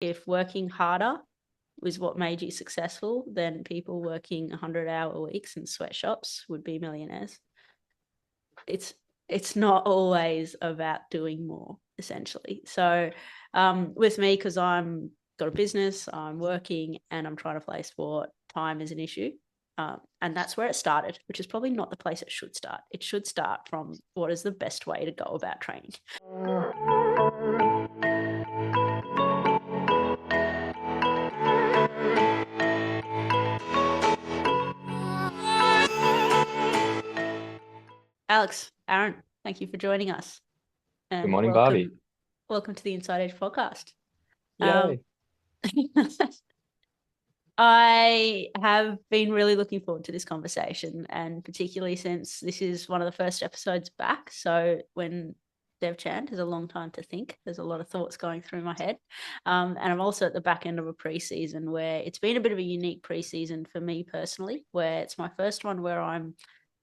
if working harder was what made you successful, then people working 100-hour weeks in sweatshops would be millionaires. It's not always about doing more, essentially. So with me, because I'm got a business, I'm working, and I'm trying to play sport, time is an issue. And that's where it started, which is probably not the place it should start. It should start from what is the best way to go about training. Alex, Aaron, thank you for joining us. Good And morning, Barbie. welcome to the Inside Edge podcast. Um, Yay. I have been really looking forward to this conversation, and particularly since this is one of the first episodes back. So when Dev Chand has a long time to think, there's a lot of thoughts going through my head. And I'm also at the back end of a preseason where it's been a bit of a unique preseason for me personally, where it's my first one where I'm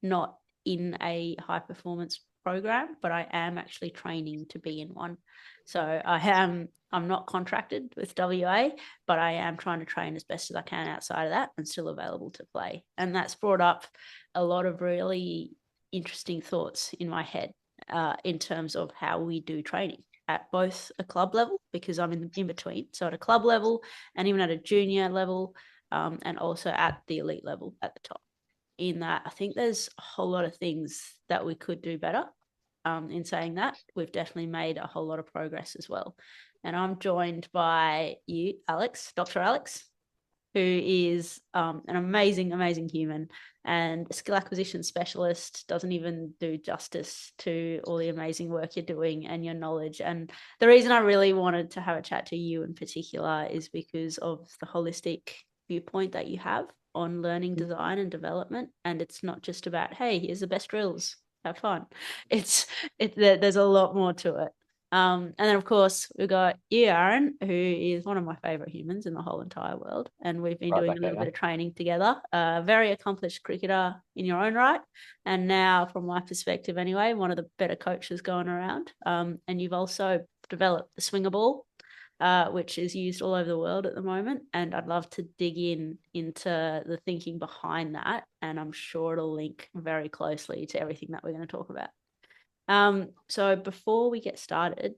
not in a high performance program, but I am actually training to be in one. So I'm not contracted with WA, but I am trying to train as best as I can outside of that and still available to play. And that's brought up a lot of really interesting thoughts in my head in terms of how we do training at both a club level, because I'm in between. So at a club level and even at a junior level, and also at the elite level at the top. In that, I think there's a whole lot of things that we could do better. In saying that, we've definitely made a whole lot of progress as well. And I'm joined by you, Alex, Dr. Alex, who is an amazing, amazing human and a skill acquisition specialist. Doesn't even do justice to all the amazing work you're doing and your knowledge. And the reason I really wanted to have a chat to you in particular is because of the holistic viewpoint that you have on learning design and development. And it's not just about, hey, here's the best drills, have fun. There's a lot more to it. And then, of course, we've got you, Aaron, who is one of my favorite humans in the whole entire world. And we've been Right doing back a at little bit you. of training together. Very accomplished cricketer in your own right. And now, from my perspective anyway, one of the better coaches going around. And you've also developed the swinger ball, which is used all over the world at the moment. And I'd love to dig into the thinking behind that. And I'm sure it'll link very closely to everything that we're going to talk about. So before we get started,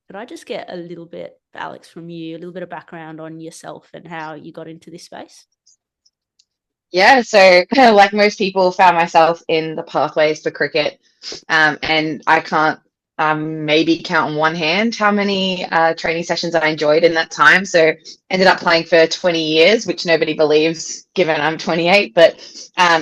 could I just get a little bit, Alex, from you, a little bit of background on yourself and how you got into this space? Yeah, so like most people, found myself in the pathways for cricket, and I can't maybe count on one hand how many training sessions I enjoyed in that time. So ended up playing for 20 years, which nobody believes, given I'm 28, but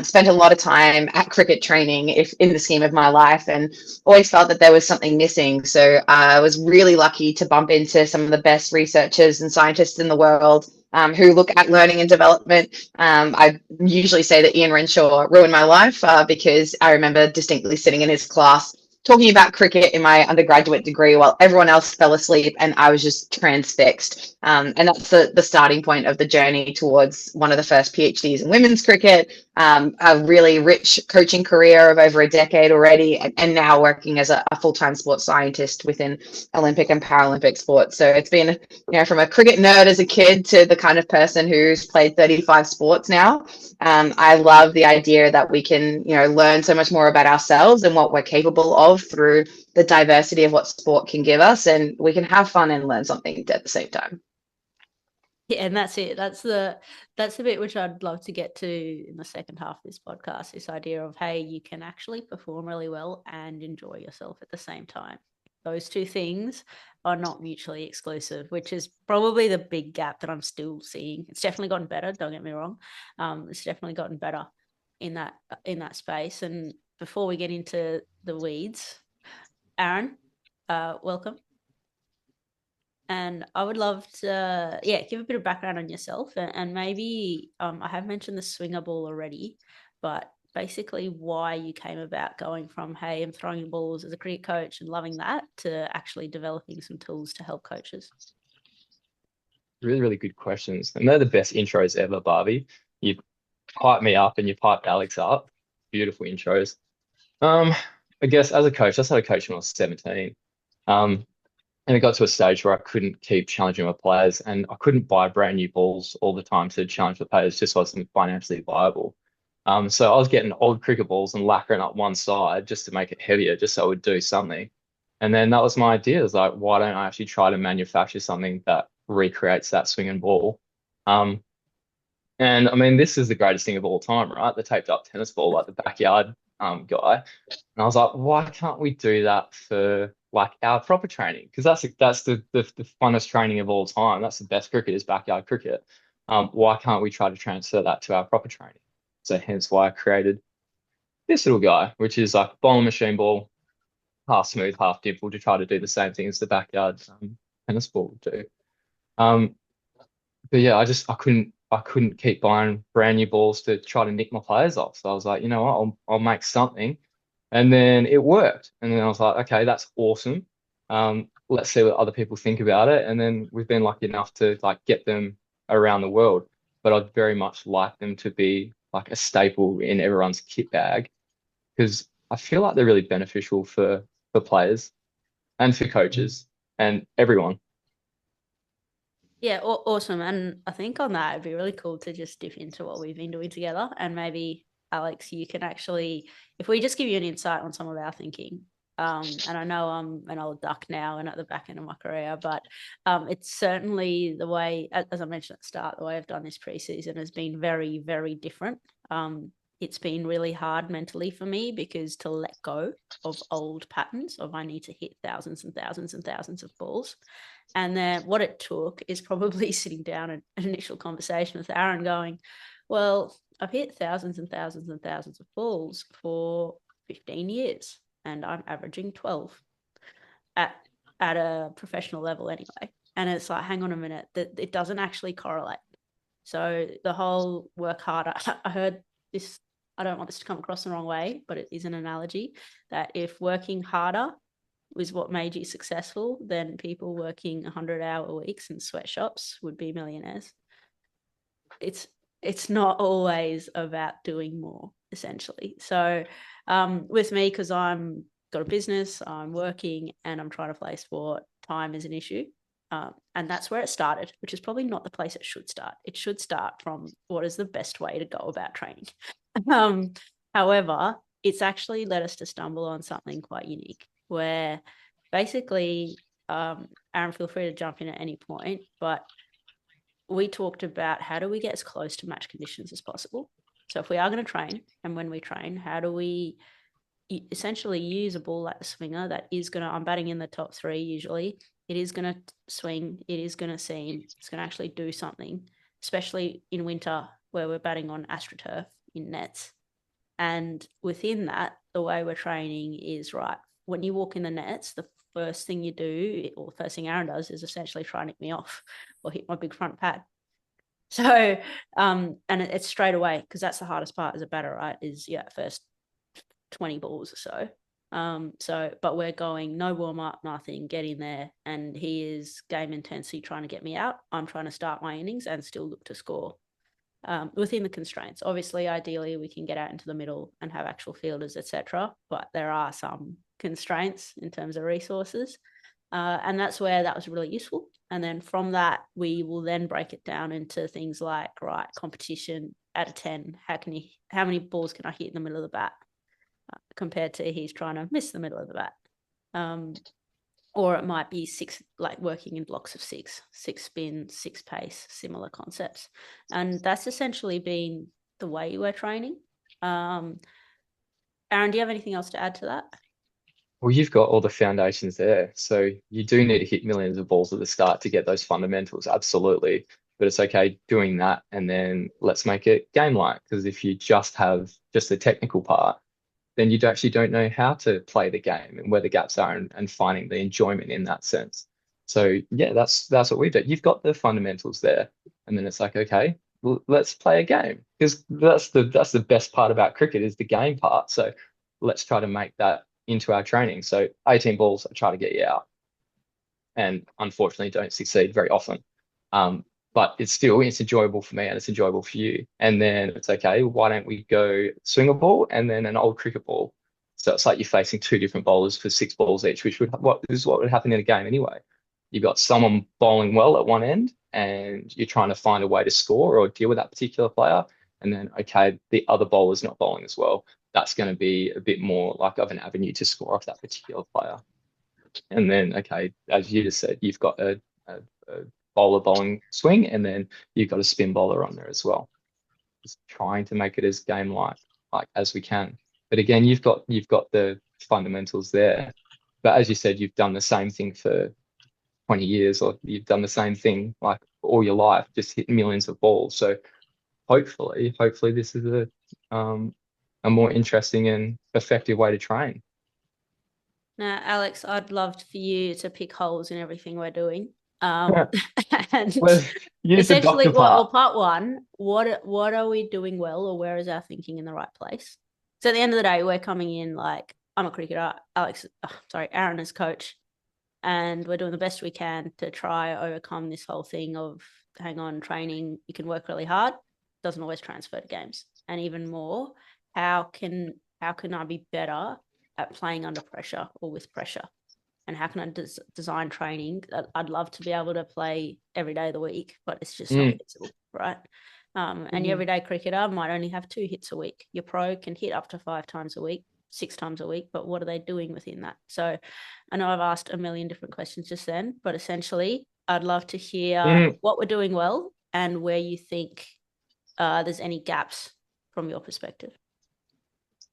spent a lot of time at cricket training, if in the scheme of my life, and always felt that there was something missing. So I was really lucky to bump into some of the best researchers and scientists in the world. Who look at learning and development. I usually say that Ian Renshaw ruined my life because I remember distinctly sitting in his class talking about cricket in my undergraduate degree while everyone else fell asleep and I was just transfixed. And that's the starting point of the journey towards one of the first PhDs in women's cricket, a really rich coaching career of over a decade already, and now working as a full-time sports scientist within Olympic and Paralympic sports. So it's been, from a cricket nerd as a kid to the kind of person who's played 35 sports now. I love the idea that we can, learn so much more about ourselves and what we're capable of through the diversity of what sport can give us, and we can have fun and learn something at the same time. Yeah, and that's it. That's the bit which I'd love to get to in the second half of this podcast. This idea of, hey, you can actually perform really well and enjoy yourself at the same time. Those two things are not mutually exclusive, which is probably the big gap that I'm still seeing. It's definitely gotten better. Don't get me wrong. It's definitely gotten better in that space. And before we get into the weeds, Aaron, welcome. And I would love to, give a bit of background on yourself, and maybe I have mentioned the swinger ball already, but basically why you came about going from, hey, I'm throwing balls as a cricket coach and loving that, to actually developing some tools to help coaches. Really, really good questions. And they're the best intros ever, Barbie. You piped me up and you piped Alex up. Beautiful intros. Um, I guess as a coach, I started coaching when I was 17. Um, And it got to a stage where I couldn't keep challenging my players, and I couldn't buy brand new balls all the time to challenge the players. It just wasn't financially viable. So I was getting old cricket balls and lacquering up one side just to make it heavier, just so it would do something. And then that was my idea. It was like, why don't I actually try to manufacture something that recreates that swinging ball? Um, and I mean, this is the greatest thing of all time, right? The taped up tennis ball, like the backyard guy. And I was like, why can't we do that for like our proper training? Because that's the funnest training of all time. That's the best cricket is backyard cricket. Why can't we try to transfer that to our proper training? So hence why I created this little guy, which is like bowling machine ball, half smooth, half dimple, to try to do the same thing as the backyard tennis ball would do. Um, but yeah, I couldn't keep buying brand new balls to try to nick my players off. So I was like, you know what, I'll make something. And then it worked. And then I was like, okay, that's awesome. Let's see what other people think about it. And then we've been lucky enough to like get them around the world. But I'd very much like them to be like a staple in everyone's kit bag because I feel like they're really beneficial for players and for coaches and everyone. Yeah, awesome. And I think on that, it'd be really cool to just dip into what we've been doing together. And maybe, Alex, you can actually, if we just give you an insight on some of our thinking. And I know I'm an old duck now and at the back end of my career, but it's certainly the way, as I mentioned at the start, the way I've done this preseason has been very, very different. It's been really hard mentally for me because to let go of old patterns of I need to hit thousands and thousands and thousands of balls. And then what it took is probably sitting down an initial conversation with Aaron going, well, I've hit thousands and thousands and thousands of balls for 15 years and I'm averaging 12 at a professional level anyway. And it's like, hang on a minute, that it doesn't actually correlate. So the whole work harder, I heard this, I don't want this to come across the wrong way, but it is an analogy that if working harder was what made you successful, then people working 100-hour weeks in sweatshops would be millionaires. It's not always about doing more, essentially. So with me, because I'm got a business, I'm working, and I'm trying to play sport, time is an issue. And that's where it started, which is probably not the place it should start. It should start from what is the best way to go about training. However, it's actually led us to stumble on something quite unique where basically, Aaron, feel free to jump in at any point, but we talked about how do we get as close to match conditions as possible. So if we are going to train, and when we train, how do we essentially use a ball like the swinger that is going to, I'm batting in the top 3 usually, it is going to swing, it is going to seam, it's going to actually do something, especially in winter where we're batting on AstroTurf in nets. And within that, the way we're training is, right, when you walk in the nets, the first thing you do, or the first thing Aaron does, is essentially try and nick me off or hit my big front pad. So, and it's straight away, because that's the hardest part as a batter, right? Is first 20 balls or so. But we're going no warm up, nothing, get in there, and he is game intensity trying to get me out. I'm trying to start my innings and still look to score. Within the constraints. Obviously, ideally, we can get out into the middle and have actual fielders, etc. But there are some constraints in terms of resources. And that's where that was really useful. And then from that, we will then break it down into things like, right, competition out of 10, how many balls can I hit in the middle of the bat compared to he's trying to miss the middle of the bat. Or it might be 6, like working in blocks of 6 spin, 6 pace, similar concepts. And that's essentially been the way we're training. Aaron, do you have anything else to add to that? Well, you've got all the foundations there. So you do need to hit millions of balls at the start to get those fundamentals, absolutely. But it's okay doing that and then let's make it game-like. Because if you just have just the technical part, then you actually don't know how to play the game and where the gaps are and finding the enjoyment in that sense. So yeah, that's what we've done. You've got the fundamentals there, and then it's like, okay, well, let's play a game because that's the best part about cricket is the game part. So let's try to make that into our training. So 18 balls, I try to get you out, and unfortunately don't succeed very often. But it's enjoyable for me and it's enjoyable for you. And then it's okay, why don't we go swing a ball and then an old cricket ball? So it's like you're facing 2 different bowlers for 6 balls each, which what would happen in a game anyway. you've got someone bowling well at one end and you're trying to find a way to score or deal with that particular player. And then, okay, the other bowler's not bowling as well. That's going to be a bit more like of an avenue to score off that particular player. And then, okay, as you just said, you've got a bowler bowling swing, and then you've got a spin bowler on there as well. Just trying to make it as game-like as we can. But again, you've got the fundamentals there. But as you said, you've done the same thing for 20 years, or you've done the same thing like all your life, just hit millions of balls. So hopefully this is a more interesting and effective way to train. Now, Alex, I'd love for you to pick holes in everything we're doing. And essentially, part one, what are we doing well, or where is our thinking in the right place? So at the end of the day, we're coming in like, I'm a cricketer, Aaron is coach, and we're doing the best we can to try overcome this whole thing of, hang on, training, you can work really hard, doesn't always transfer to games. And even more, how can I be better at playing under pressure or with pressure? And how can I design training? I'd love to be able to play every day of the week, but it's just not feasible, right? And your everyday cricketer might only have 2 hits a week. Your pro can hit up to 5 times a week, 6 times a week, but what are they doing within that? So I know I've asked a million different questions just then, but essentially I'd love to hear what we're doing well and where you think there's any gaps from your perspective.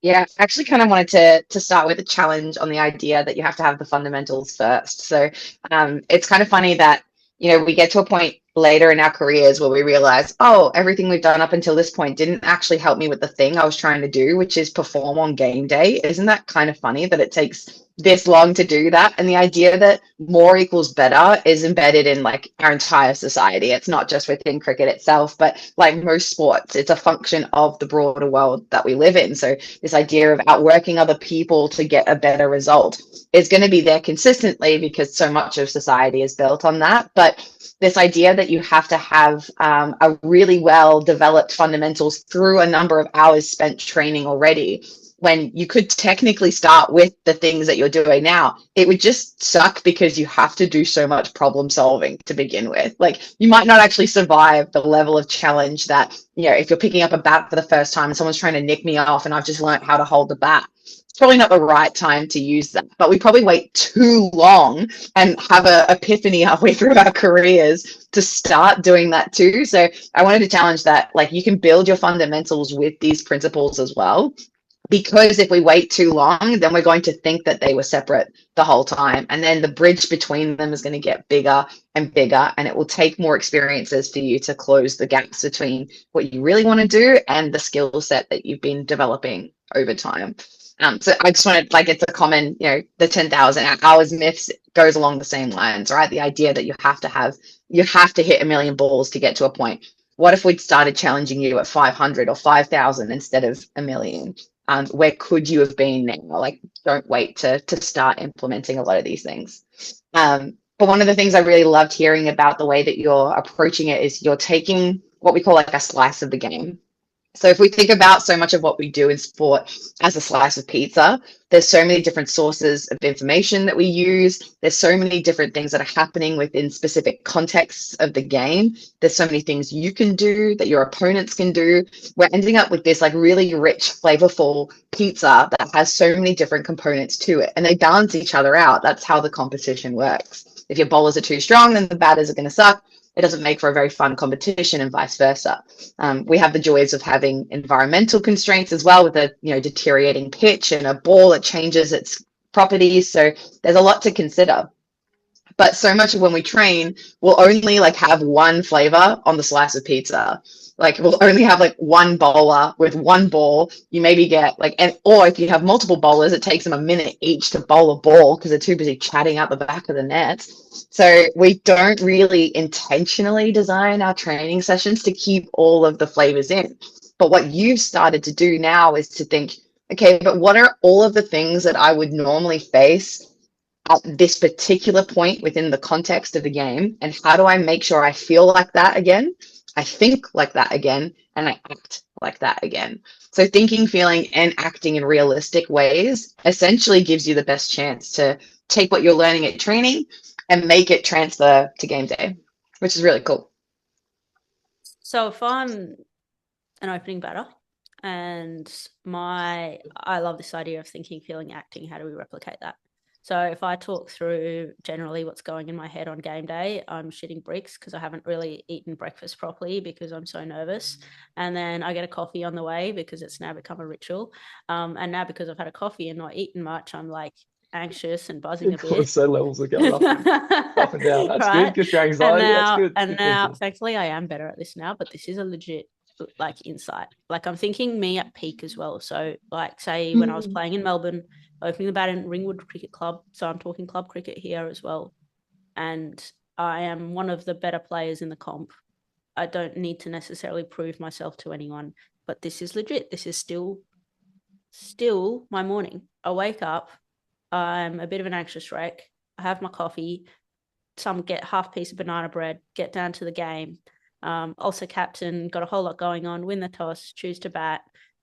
Yeah, I actually kind of wanted to start with a challenge on the idea that you have to have the fundamentals first. So it's kind of funny that, we get to a point later in our careers where we realize, oh, everything we've done up until this point didn't actually help me with the thing I was trying to do, which is perform on game day. Isn't that kind of funny that it takes this long to do that? And the idea that more equals better is embedded in like our entire society. It's not just within cricket itself, but like most sports, it's a function of the broader world that we live in. So this idea of outworking other people to get a better result is going to be there consistently because so much of society is built on that. But this idea that you have to have a really well developed fundamentals through a number of hours spent training already, when you could technically start with the things that you're doing now, it would just suck because you have to do so much problem solving to begin with. Like, you might not actually survive the level of challenge that, if you're picking up a bat for the first time and someone's trying to nick me off and I've just learned how to hold the bat. It's probably not the right time to use that, but we probably wait too long and have an epiphany halfway through our careers to start doing that too. So I wanted to challenge that, like, you can build your fundamentals with these principles as well. Because if we wait too long, then we're going to think that they were separate the whole time. And then the bridge between them is going to get bigger and bigger. And it will take more experiences for you to close the gaps between what you really want to do and the skill set that you've been developing over time. So I just wanted, like, it's a common, the 10,000 hours myths goes along the same lines, right? The idea that you have to hit a million balls to get to a point. What if we'd started challenging you at 500 or 5,000 instead of a million? Where could you have been now? Like, don't wait to start implementing a lot of these things. But one of the things I really loved hearing about the way that you're approaching it is you're taking what we call like a slice of the game. So if we think about so much of what we do in sport as a slice of pizza, there's so many different sources of information that we use. There's so many different things that are happening within specific contexts of the game. There's so many things you can do that your opponents can do. We're ending up with this like really rich, flavorful pizza that has so many different components to it, and they balance each other out. That's how the competition works. If your bowlers are too strong, then the batters are going to suck. It doesn't make for a very fun competition, and vice versa. We have the joys of having environmental constraints as well, with a deteriorating pitch and a ball that changes its properties. So there's a lot to consider. But so much of when we train, we'll only like have one flavor on the slice of pizza. Like, we'll only have like one bowler with one ball. You maybe get or if you have multiple bowlers, it takes them a minute each to bowl a ball because they're too busy chatting out the back of the net. So we don't really intentionally design our training sessions to keep all of the flavors in. But what you've started to do now is to think, okay, but what are all of the things that I would normally face at this particular point within the context of the game? And how do I make sure I feel like that again? I think like that again, and I act like that again. So thinking, feeling, and acting in realistic ways essentially gives you the best chance to take what you're learning at training and make it transfer to game day, which is really cool. So if I'm an opening batter and I love this idea of thinking, feeling, acting, how do we replicate that? So if I talk through generally what's going in my head on game day, I'm shitting bricks because I haven't really eaten breakfast properly because I'm so nervous. And then I get a coffee on the way because it's now become a ritual. And now because I've had a coffee and not eaten much, I'm like anxious and buzzing a bit. Cortisol levels are going up and down. That's Right? good. Good for your anxiety. That's good. And Good now, thinking. thankfully, I am better at this now, but this is a legit like insight. Like I'm thinking me at peak as well. So like say when I was playing in Melbourne, opening the bat in Ringwood Cricket Club. So I'm talking club cricket here as well. And I am one of the better players in the comp. I don't need to necessarily prove myself to anyone, but this is legit. This is still my morning. I wake up, I'm a bit of an anxious wreck. I have my coffee, get half piece of banana bread, get down to the game. Also captain, got a whole lot going on, win the toss, choose to bat.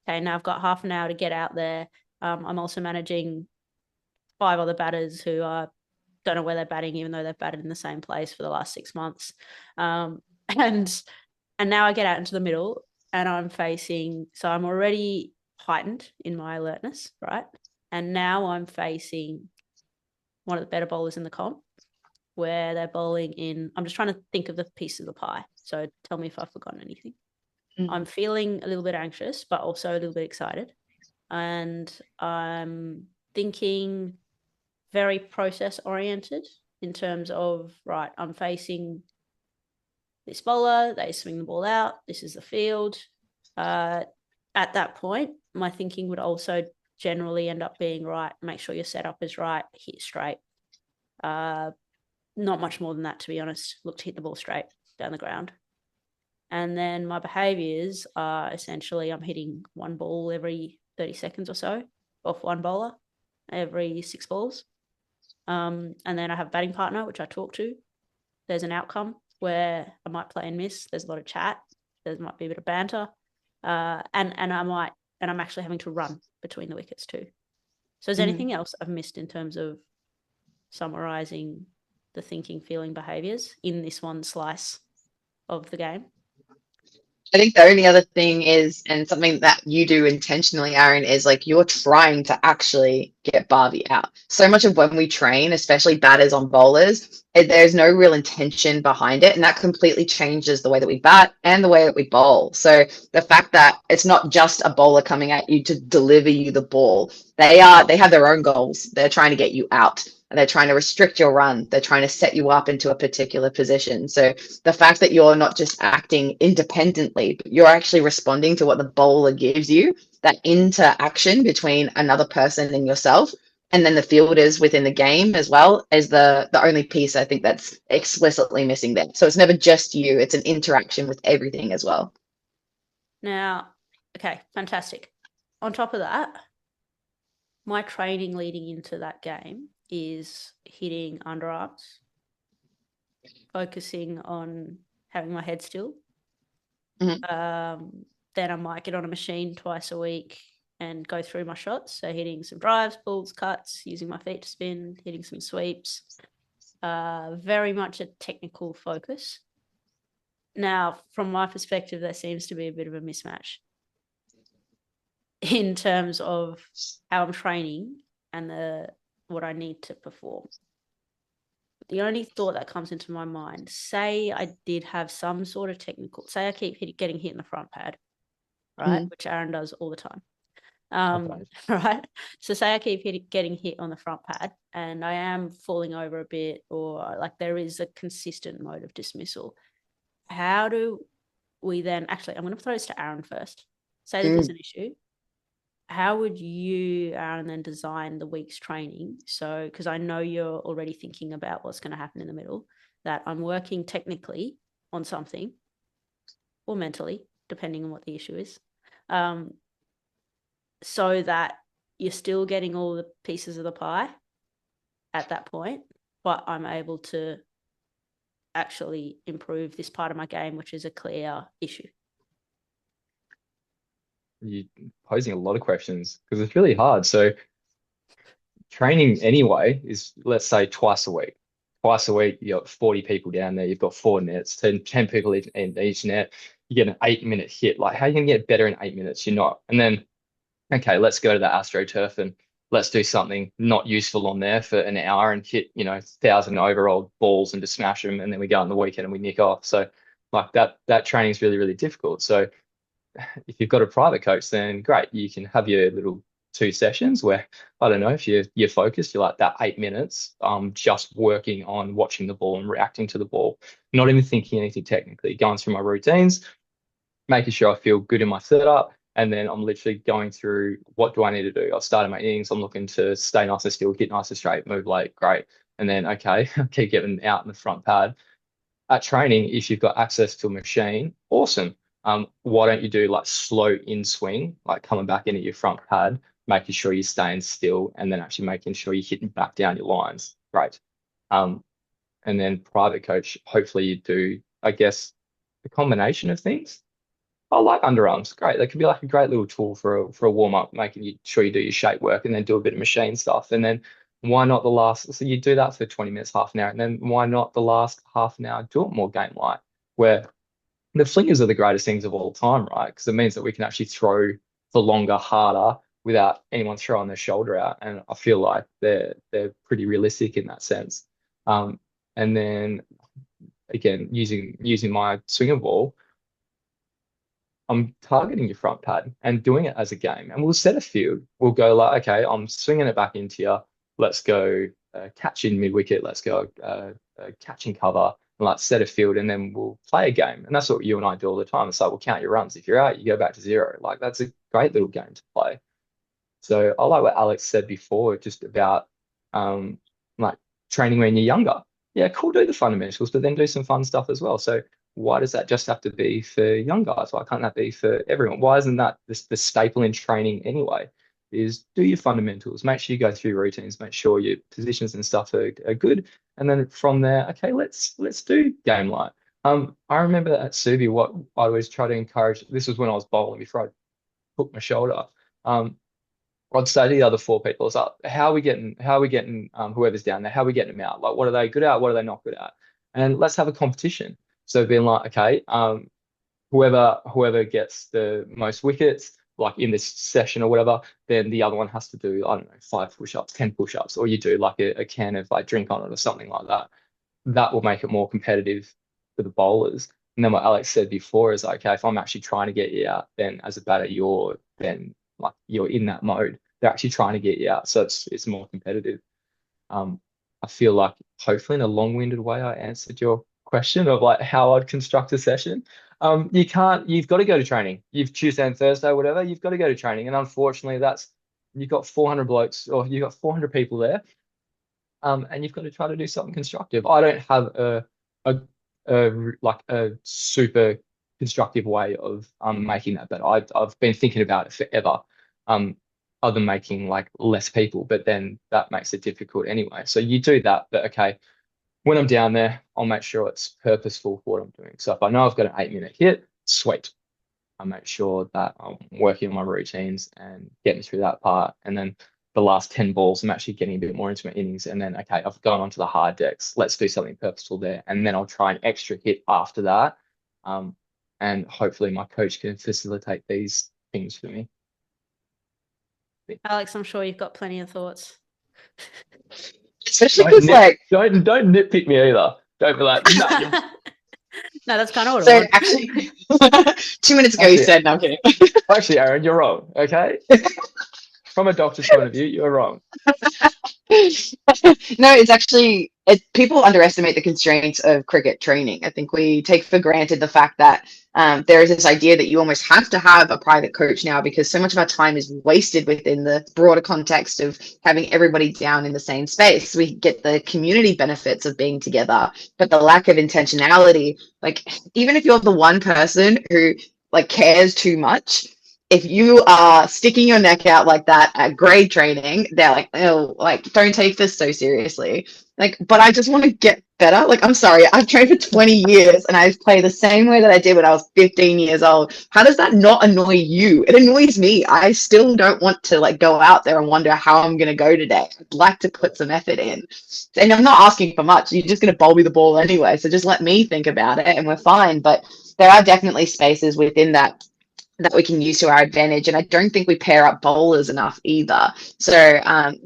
Okay, now I've got half an hour to get out there. I'm also managing 5 other batters who don't know where they're batting, even though they've batted in the same place for the last 6 months. And now I get out into the middle and I'm already heightened in my alertness, right? And now I'm facing one of the better bowlers in the comp, where they're bowling in. I'm just trying to think of the piece of the pie. So tell me if I've forgotten anything. I'm feeling a little bit anxious, but also a little bit excited. And I'm thinking very process oriented in terms of, right, I'm facing this bowler, they swing the ball out, this is the field. At that point, my thinking would also generally end up being, right, make sure your setup is right, hit straight. Not much more than that, to be honest. Look to hit the ball straight down the ground. And then my behaviours are essentially I'm hitting one ball every 30 seconds or so off one bowler every 6 balls. And then I have a batting partner, which I talk to. There's an outcome where I might play and miss. There's a lot of chat. There might be a bit of banter. And I'm actually having to run between the wickets too. So is there anything else I've missed in terms of summarising the thinking, feeling, behaviours in this one slice of the game? I think the only other thing is, and something that you do intentionally, Aaron, is like you're trying to actually get Barbie out. So much of when we train, especially batters on bowlers, there's no real intention behind it. And that completely changes the way that we bat and the way that we bowl. So the fact that it's not just a bowler coming at you to deliver you the ball, they have their own goals. They're trying to get you out. They're trying to restrict your run. They're trying to set you up into a particular position. So the fact that you're not just acting independently, but you're actually responding to what the bowler gives you, that interaction between another person and yourself, and then the fielders within the game as well, is the only piece I think that's explicitly missing there. So it's never just you, it's an interaction with everything as well. Now, okay, fantastic. On top of that, my training leading into that game is hitting underarms, focusing on having my head still. Then I might get on a machine twice a week and go through my shots. So hitting some drives, balls, cuts, using my feet to spin, hitting some sweeps. Very much a technical focus. Now, from my perspective, there seems to be a bit of a mismatch in terms of how I'm training and what I need to perform. The only thought that comes into my mind, say I did have some sort of technical, say I keep getting hit in the front pad, right, which Aaron does all the time. Right. So say I keep getting hit on the front pad and I am falling over a bit, or like there is a consistent mode of dismissal. How do we then, actually, I'm going to throw this to Aaron first. Say that there's an issue. How would you, Aaron, then design the week's training? So, because I know you're already thinking about what's going to happen in the middle, that I'm working technically on something or mentally, depending on what the issue is, so that you're still getting all the pieces of the pie at that point, but I'm able to actually improve this part of my game, which is a clear issue. you're posing a lot of questions because it's really hard. So training anyway is, let's say, twice a week. Twice a week, you got 40 people down there. You've got 4 nets, 10 people in each net. You get an 8-minute hit. Like, how are you going to get better in 8 minutes? You're not. And then, okay, let's go to the AstroTurf and let's do something not useful on there for an hour and hit, 1,000-over-old balls and just smash them. And then we go on the weekend and we nick off. So, like, that training is really, really difficult. So, if you've got a private coach, then great, you can have your little 2 sessions where, I don't know, if you're focused, you're like that 8 minutes, just working on watching the ball and reacting to the ball, not even thinking anything technically, going through my routines, making sure I feel good in my setup, and then I'm literally going through, what do I need to do? I've started my innings, I'm looking to stay nice and still, get nice and straight, move late, great. And then, okay, keep getting out in the front pad. At training, if you've got access to a machine, awesome. Why don't you do like slow in swing, like coming back into your front pad, making sure you're staying still, and then actually making sure you're hitting back down your lines. Great. And then private coach, hopefully you do, I guess, a combination of things. I like underarms. Great. That could be like a great little tool for a warm up, making sure you do your shape work and then do a bit of machine stuff. And then why not the last? So you do that for 20 minutes, half an hour, and then why not the last half an hour do it more game like, where the flingers are the greatest things of all time, right? Because it means that we can actually throw for longer, harder without anyone throwing their shoulder out. And I feel like they're pretty realistic in that sense. And then again, using my swinger ball, I'm targeting your front pad and doing it as a game. And we'll set a field. We'll go like, okay, I'm swinging it back into you. Let's go catch in mid-wicket. Let's go catch in cover. And like set a field, and then we'll play a game. And that's what you and I do all the time. It's like, we'll count your runs. If you're out, you go back to 0. Like, that's a great little game to play. So I like what Alex said before, just about like training when you're younger. Yeah, cool, do the fundamentals, but then do some fun stuff as well. So why does that just have to be for young guys? Why can't that be for everyone? Why isn't that the staple in training anyway? Is do your fundamentals, make sure you go through routines, make sure your positions and stuff are good. And then from there, okay, let's do game light. I remember at Subi, what I always try to encourage, this was when I was bowling before I hooked my shoulder. I'd say to the other 4 people, it's like, how are we getting whoever's down there, how are we getting them out? Like, what are they good at? What are they not good at? And let's have a competition. So being like, okay, whoever gets the most wickets, like in this session or whatever, then the other one has to do, I don't know, 5 push-ups, 10 push-ups, or you do like a can of like drink on it or something like that. That will make it more competitive for the bowlers. And then what Alex said before is like, okay, if I'm actually trying to get you out, then as a batter, you're in that mode. They're actually trying to get you out, so it's more competitive. I feel like hopefully in a long-winded way I answered your question of like how I'd construct a session. You've got to go to training. You've Tuesday and Thursday, whatever, you've got to go to training. And unfortunately, you've got 400 blokes, or you've got 400 people there. And you've got to try to do something constructive. I don't have a super constructive way of making that better. I've been thinking about it forever. Other than making like less people, but then that makes it difficult anyway. So you do that, but okay, when I'm down there, I'll make sure it's purposeful for what I'm doing. So if I know I've got an 8-minute hit, sweet. I make sure that I'm working on my routines and getting through that part. And then the last 10 balls, I'm actually getting a bit more into my innings. And then, okay, I've gone onto the hard decks. Let's do something purposeful there. And then I'll try an extra hit after that. And hopefully my coach can facilitate these things for me. Alex, I'm sure you've got plenty of thoughts. Especially because don't nitpick me either. Don't be like, no. No, that's kind of what so I want. actually 2 minutes ago you said, no, I'm kidding. Actually, Aaron, you're wrong. Okay, from a doctor's point of view, you're wrong. No, it's actually people underestimate the constraints of cricket training. I think we take for granted the fact that there is this idea that you almost have to have a private coach now, because so much of our time is wasted within the broader context of having everybody down in the same space. We get the community benefits of being together, but the lack of intentionality, like even if you're the one person who like cares too much, if you are sticking your neck out like that at grade training, they're like, oh, like, don't take this so seriously. Like, but I just want to get better. Like, I'm sorry, I've trained for 20 years and I play the same way that I did when I was 15 years old. How does that not annoy you? It annoys me. I still don't want to like go out there and wonder how I'm going to go today. I'd like to put some effort in. And I'm not asking for much. You're just going to bowl me the ball anyway. So just let me think about it and we're fine. But there are definitely spaces within that we can use to our advantage. And I don't think we pair up bowlers enough either. So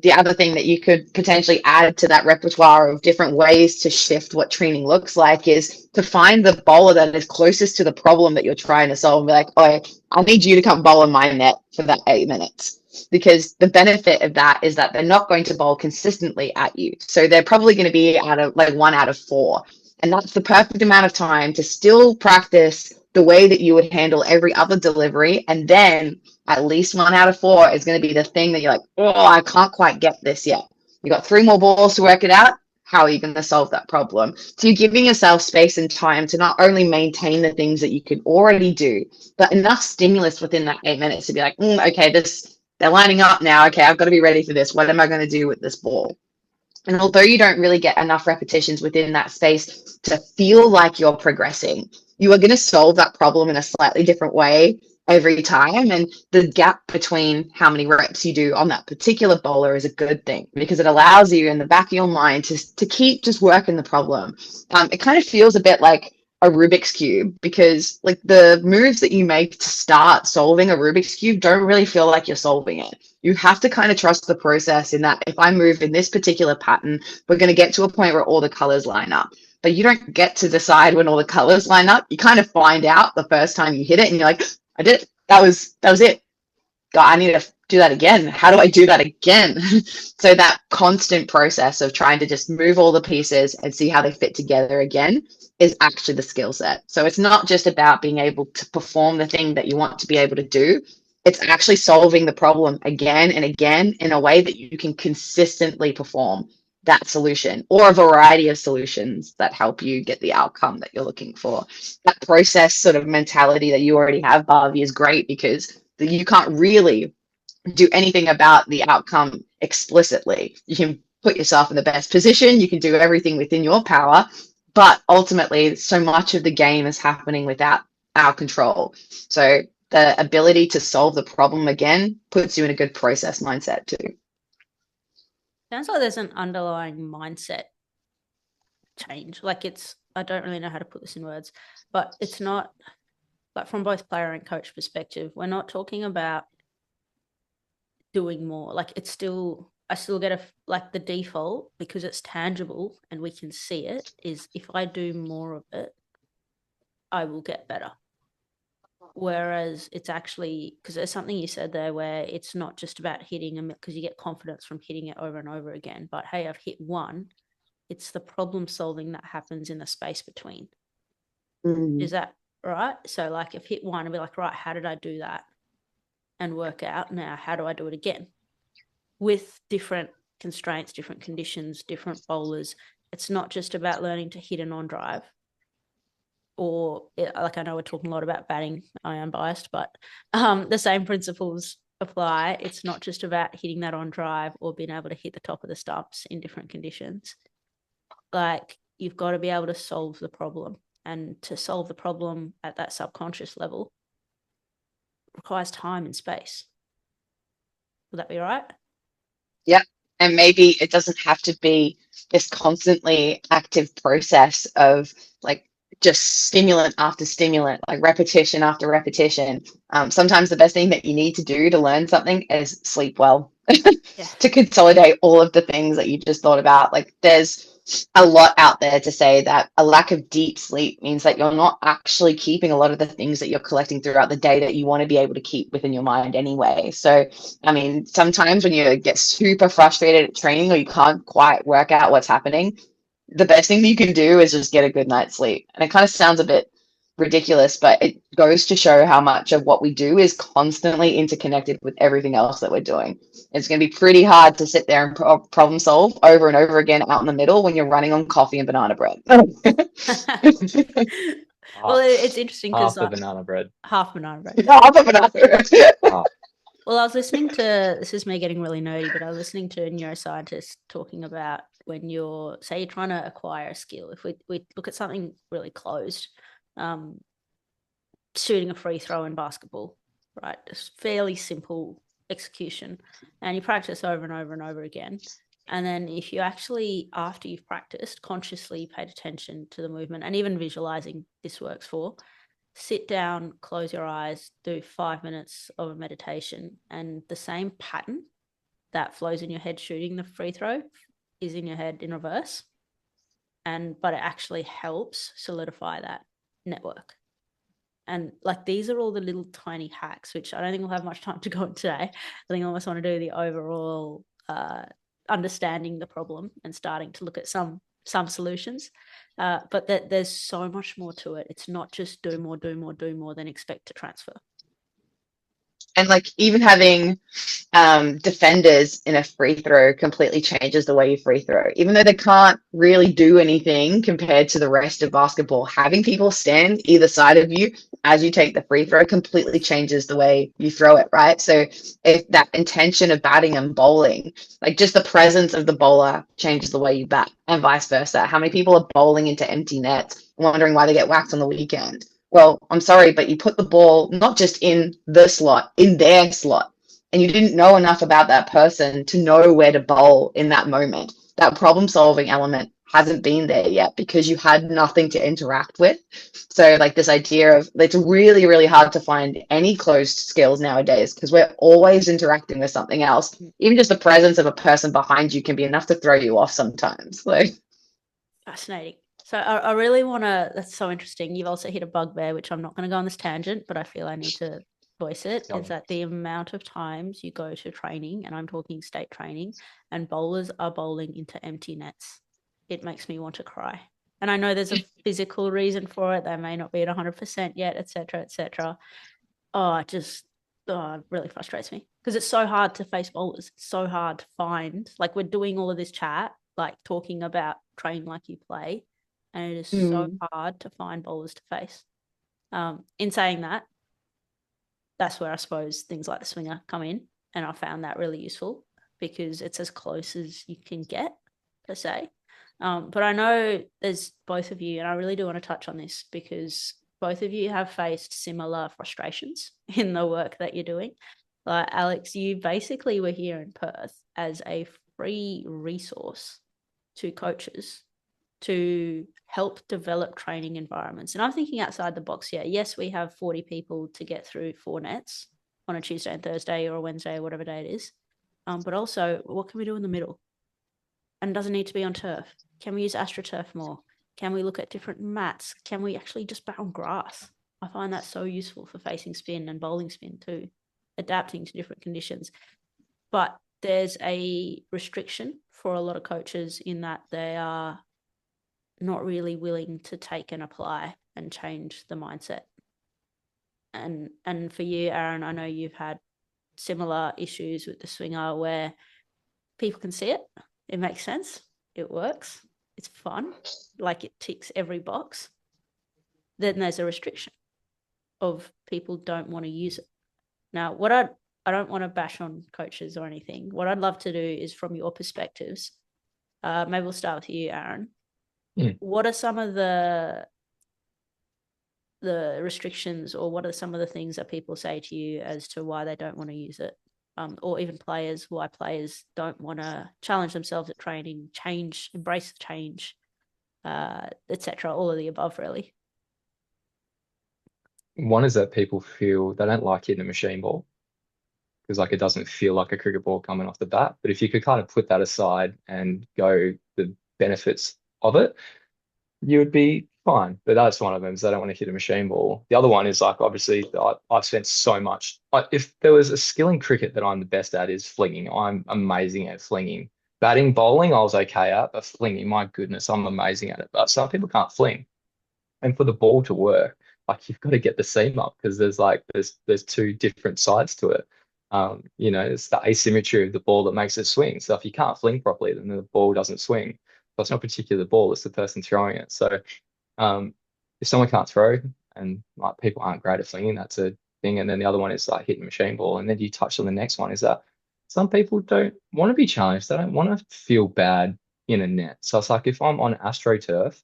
the other thing that you could potentially add to that repertoire of different ways to shift what training looks like is to find the bowler that is closest to the problem that you're trying to solve and be like, oh, I need you to come bowl in my net for that 8 minutes. Because the benefit of that is that they're not going to bowl consistently at you. So they're probably going to be out of like 1 out of 4. And that's the perfect amount of time to still practice the way that you would handle every other delivery. And then at least 1 out of 4 is going to be the thing that you're like, oh, I can't quite get this yet. You got 3 more balls to work it out. How are you going to solve that problem? So you're giving yourself space and time to not only maintain the things that you could already do, but enough stimulus within that 8 minutes to be like, okay, they're lining up now. Okay, I've got to be ready for this. What am I going to do with this ball? And although you don't really get enough repetitions within that space to feel like you're progressing, you are going to solve that problem in a slightly different way every time. And the gap between how many reps you do on that particular bowler is a good thing because it allows you in the back of your mind to keep just working the problem. It kind of feels a bit like a Rubik's Cube because like the moves that you make to start solving a Rubik's Cube don't really feel like you're solving it. You have to kind of trust the process in that if I move in this particular pattern, we're going to get to a point where all the colors line up. But you don't get to decide when all the colors line up. You kind of find out the first time you hit it and you're like, I did it. That was it. God, I need to do that again. How do I do that again? So that constant process of trying to just move all the pieces and see how they fit together again is actually the skill set. So it's not just about being able to perform the thing that you want to be able to do. It's actually solving the problem again and again in a way that you can consistently perform that solution or a variety of solutions that help you get the outcome that you're looking for. That process sort of mentality that you already have, Bharvi, is great because you can't really do anything about the outcome explicitly. You can put yourself in the best position, you can do everything within your power, but ultimately so much of the game is happening without our control. So the ability to solve the problem again puts you in a good process mindset too. Sounds like there's an underlying mindset change. Like I don't really know how to put this in words, but it's not like from both player and coach perspective, we're not talking about doing more. Like I still get like the default because it's tangible and we can see it is if I do more of it, I will get better. Whereas it's actually, because there's something you said there where it's not just about hitting them because you get confidence from hitting it over and over again. But hey, I've hit one. It's the problem solving that happens in the space between. Is that right? So like if hit one, I'll be like, right, how did I do that? And work out now, how do I do it again? With different constraints, different conditions, different bowlers. It's not just about learning to hit an on drive. Or like I know we're talking a lot about batting, I am biased, but the same principles apply. It's not just about hitting that on drive or being able to hit the top of the stumps in different conditions. Like you've got to be able to solve the problem, and to solve the problem at that subconscious level requires time and space. Would that be right? Yep. And maybe it doesn't have to be this constantly active process of like just stimulant after stimulant, like repetition after repetition. Sometimes the best thing that you need to do to learn something is sleep well. To consolidate all of the things that you just thought about. Like there's a lot out there to say that a lack of deep sleep means that you're not actually keeping a lot of the things that you're collecting throughout the day that you want to be able to keep within your mind anyway. So, I mean, sometimes when you get super frustrated at training or you can't quite work out what's happening, the best thing that you can do is just get a good night's sleep. And it kind of sounds a bit ridiculous, but it goes to show how much of what we do is constantly interconnected with everything else that we're doing. It's going to be pretty hard to sit there and problem solve over and over again out in the middle when you're running on coffee and banana bread. Well, it's interesting because half the banana bread. half banana bread. Half of another. Well, I was listening to, this is me getting really nerdy, but I was listening to a neuroscientist talking about when you're, say you're trying to acquire a skill. If we look at something really closed, shooting a free throw in basketball, right? It's fairly simple execution, and you practice over and over and over again. And then if you actually, after you've practiced, consciously paid attention to the movement, and even visualizing, this works for, sit down, close your eyes, do 5 minutes of a meditation, and the same pattern that flows in your head shooting the free throw is in your head in reverse. But it actually helps solidify that network. And like, these are all the little tiny hacks, which I don't think we'll have much time to go into today. I think I almost want to do the overall understanding the problem and starting to look at some solutions. But there's so much more to it. It's not just do more, then expect to transfer. And like, even having defenders in a free throw completely changes the way you free throw. Even though they can't really do anything compared to the rest of basketball, having people stand either side of you as you take the free throw completely changes the way you throw it, right? So if that intention of batting and bowling, like just the presence of the bowler changes the way you bat, and vice versa. How many people are bowling into empty nets, wondering why they get whacked on the weekend? Well, I'm sorry, but you put the ball not just in the slot, in their slot, and you didn't know enough about that person to know where to bowl in that moment. That problem-solving element hasn't been there yet because you had nothing to interact with. So like, this idea of, it's really, really hard to find any closed skills nowadays because we're always interacting with something else. Even just the presence of a person behind you can be enough to throw you off sometimes. Like, fascinating. So I really want to, that's so interesting. You've also hit a bugbear, which I'm not going to go on this tangent, but I feel I need to voice it, is that the amount of times you go to training, and I'm talking state training, and bowlers are bowling into empty nets, it makes me want to cry. And I know there's a physical reason for it. They may not be at 100% yet, etc., etc. It really frustrates me because it's so hard to face bowlers. It's so hard to find, like, we're doing all of this chat, like talking about train like you play, and it is so hard to find bowlers to face. In saying that, that's where I suppose things like the swinger come in, and I found that really useful because it's as close as you can get, per se. But I know there's both of you, and I really do want to touch on this because both of you have faced similar frustrations in the work that you're doing. Like, Alex, you basically were here in Perth as a free resource to coaches to help develop training environments. And I'm thinking outside the box here. Yes, we have 40 people to get through 4 nets on a Tuesday and Thursday or a Wednesday or whatever day it is. But also, what can we do in the middle? And it doesn't need to be on turf. Can we use AstroTurf more? Can we look at different mats? Can we actually just bat on grass? I find that so useful for facing spin and bowling spin too, adapting to different conditions. But there's a restriction for a lot of coaches in that they are not really willing to take and apply and change the mindset. And for you, Aaron, I know you've had similar issues with the swinger where people can see it. It makes sense. It works. It's fun. Like, it ticks every box. Then there's a restriction of people don't want to use it. Now, what I don't want to bash on coaches or anything. What I'd love to do is, from your perspectives, maybe we'll start with you, Aaron. What are some of the restrictions, or what are some of the things that people say to you as to why they don't want to use it? Or even players, why players don't want to challenge themselves at training, change, embrace change, etc. All of the above, really. One is that people feel they don't like hitting a machine ball because, like, it doesn't feel like a cricket ball coming off the bat. But if you could kind of put that aside and go the benefits of it, you would be fine. But that's one of them, is they don't want to hit a machine ball. The other one is, like, obviously I've spent so much. If there was a skill in cricket that I'm the best at, is flinging. I'm amazing at flinging. Batting, bowling, I was okay at, but flinging, my goodness, I'm amazing at it. But some people can't fling. And for the ball to work, like, you've got to get the seam up because there's 2 different sides to it. It's the asymmetry of the ball that makes it swing. So if you can't fling properly, then the ball doesn't swing. So it's not particularly the ball, it's the person throwing it. So if someone can't throw and like people aren't great at flinging, that's a thing. And then the other one is like hitting machine ball. And then you touched on the next one is that some people don't want to be challenged. They don't want to feel bad in a net. So it's like if I'm on AstroTurf,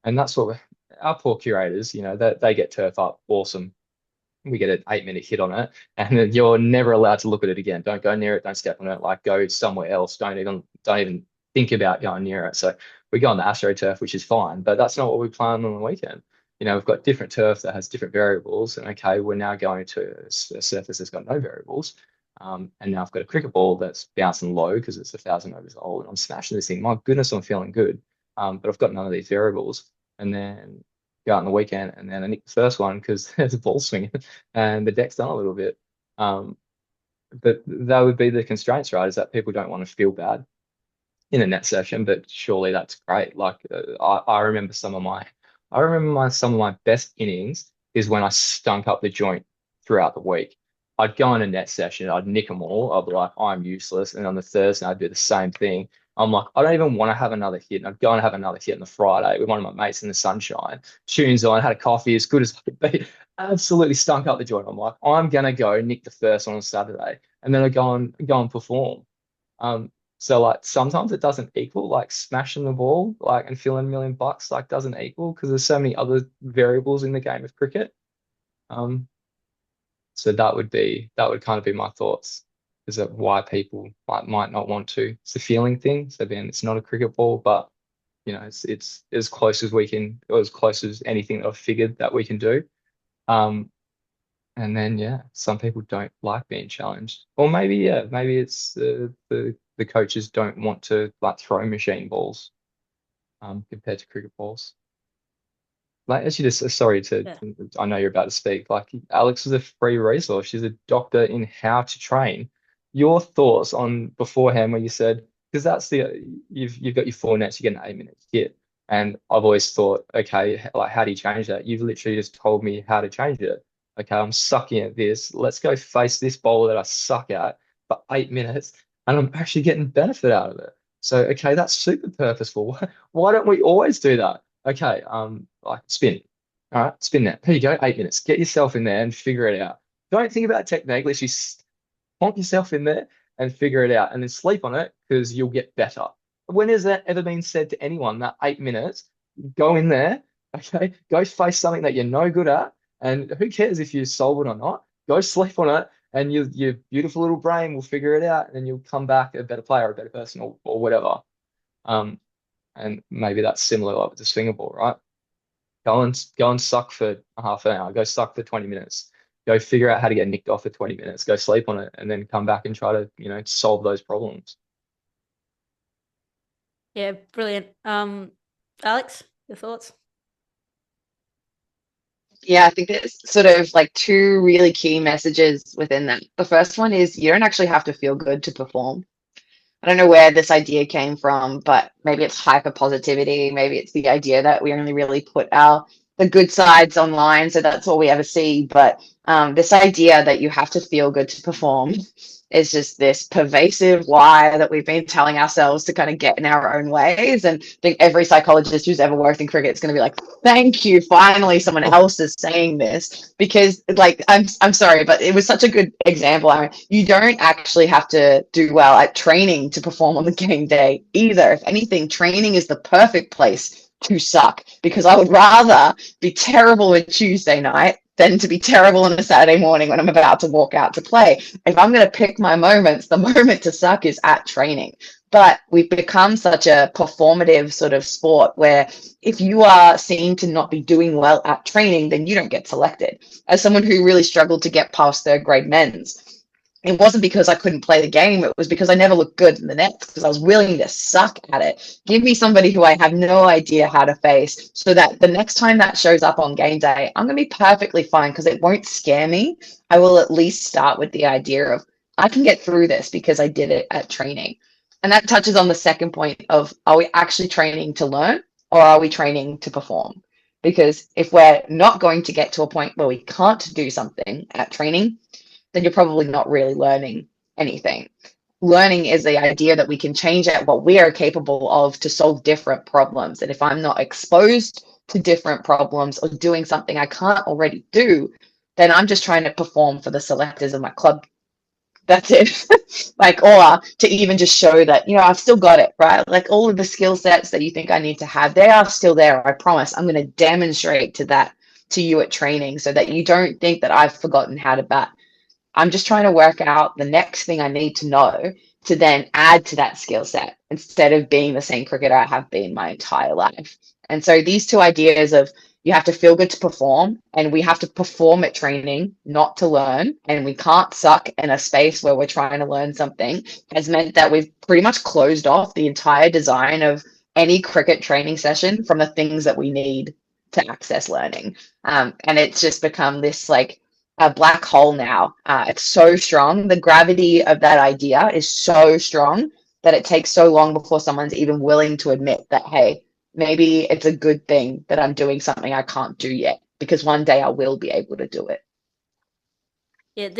and that's what our poor curators, that they get turf up, awesome. We get an 8-minute hit on it, and then you're never allowed to look at it again. Don't go near it. Don't step on it. Like go somewhere else. Don't even think about going near it. So we go on the AstroTurf, which is fine, but that's not what we plan on the weekend. We've got different turf that has different variables, and okay, we're now going to a surface that's got no variables. And now I've got a cricket ball that's bouncing low because it's 1,000 overs old, and I'm smashing this thing. My goodness, I'm feeling good. But I've got none of these variables, and then go out on the weekend, and then I nick the first one because there's a ball swinging and the deck's done a little bit. But that would be the constraints, right? Is that people don't want to feel bad in a net session, but surely that's great. Like I remember some of my best innings is when I stunk up the joint throughout the week. I'd go in a net session, I'd nick them all. I'd be like, I'm useless. And on the Thursday, I'd do the same thing. I'm like, I don't even want to have another hit. And I'd go and have another hit on the Friday with one of my mates in the sunshine. Tunes on, had a coffee as good as I could be. Absolutely stunk up the joint. I'm like, I'm gonna go nick the first one on Saturday, and then I go and perform. So like sometimes it doesn't equal like smashing the ball like and feeling $1 million like doesn't equal because there's so many other variables in the game of cricket. So that would kind of be my thoughts. Is that why people might not want to? It's a feeling thing. So then it's not a cricket ball, but it's as close as we can, or as close as anything that I've figured that we can do. And then some people don't like being challenged, or maybe it's the coaches don't want to like throw machine balls compared to cricket balls. Like actually, just sorry I know you're about to speak. Like Alex is a free resource. She's a doctor in how to train. Your thoughts on beforehand when you said, because that's you've got your 4 nets, you get an 8-minute hit, and I've always thought, okay, like how do you change that? You've literally just told me how to change it. Okay, I'm sucking at this. Let's go face this bowler that I suck at for 8 minutes, and I'm actually getting benefit out of it. So okay, that's super purposeful. Why don't we always do that? Okay, like spin. All right, spin that. Here you go, 8 minutes. Get yourself in there and figure it out. Don't think about technique. Literally plonk yourself in there and figure it out, and then sleep on it because you'll get better. When has that ever been said to anyone? That 8 minutes, go in there, okay, go face something that you're no good at, and who cares if you solve it or not? Go sleep on it, and your beautiful little brain will figure it out, and then you'll come back a better player, a better person, or whatever. And maybe that's similar like with the swinger ball, right? Go and suck for half an hour. Go suck for 20 minutes. Go figure out how to get nicked off for 20 minutes. Go sleep on it, and then come back and try to solve those problems. Yeah, brilliant. Alex, your thoughts? Yeah, I think there's sort of like 2 really key messages within that. The first one is you don't actually have to feel good to perform. I don't know where this idea came from, but maybe it's hyper positivity. Maybe it's the idea that we only really put the good sides online, so that's all we ever see. But this idea that you have to feel good to perform is just this pervasive lie that we've been telling ourselves to kind of get in our own ways. And I think every psychologist who's ever worked in cricket is going to be like, thank you, finally someone else is saying this. Because like I'm sorry, but it was such a good example. I mean, you don't actually have to do well at training to perform on the game day either. If anything, training is the perfect place to suck, because I would rather be terrible on Tuesday night than to be terrible on a Saturday morning when I'm about to walk out to play. If I'm going to pick my moments, the moment to suck is at training. But we've become such a performative sort of sport where if you are seen to not be doing well at training, then you don't get selected. As someone who really struggled to get past 3rd grade men's, it wasn't because I couldn't play the game. It was because I never looked good in the nets, because I was willing to suck at it. Give me somebody who I have no idea how to face, so that the next time that shows up on game day, I'm going to be perfectly fine because it won't scare me. I will at least start with the idea of I can get through this because I did it at training. And that touches on the second point of, are we actually training to learn, or are we training to perform? Because if we're not going to get to a point where we can't do something at training, then you're probably not really learning anything. Learning is the idea that we can change at what we are capable of to solve different problems. And if I'm not exposed to different problems or doing something I can't already do, then I'm just trying to perform for the selectors of my club. That's it. Like, or to even just show that, I've still got it, right? Like all of the skill sets that you think I need to have, they are still there. I promise. I'm going to demonstrate to you at training so that you don't think that I've forgotten how to bat. I'm just trying to work out the next thing I need to know to then add to that skill set instead of being the same cricketer I have been my entire life. And so these two ideas of you have to feel good to perform, and we have to perform at training, not to learn, and we can't suck in a space where we're trying to learn something, has meant that we've pretty much closed off the entire design of any cricket training session from the things that we need to access learning. And it's just become this like a black hole now. It's so strong. The gravity of that idea is so strong that it takes so long before someone's even willing to admit that, hey, maybe it's a good thing that I'm doing something I can't do yet, because one day I will be able to do it. Yeah,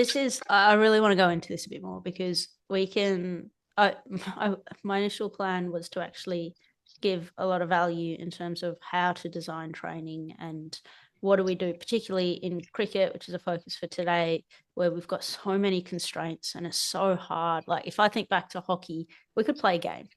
I really want to go into this a bit more because we can, my initial plan was to actually give a lot of value in terms of how to design training and what do we do, particularly in cricket, which is a focus for today, where we've got so many constraints and it's so hard. Like if I think back to hockey, we could play a game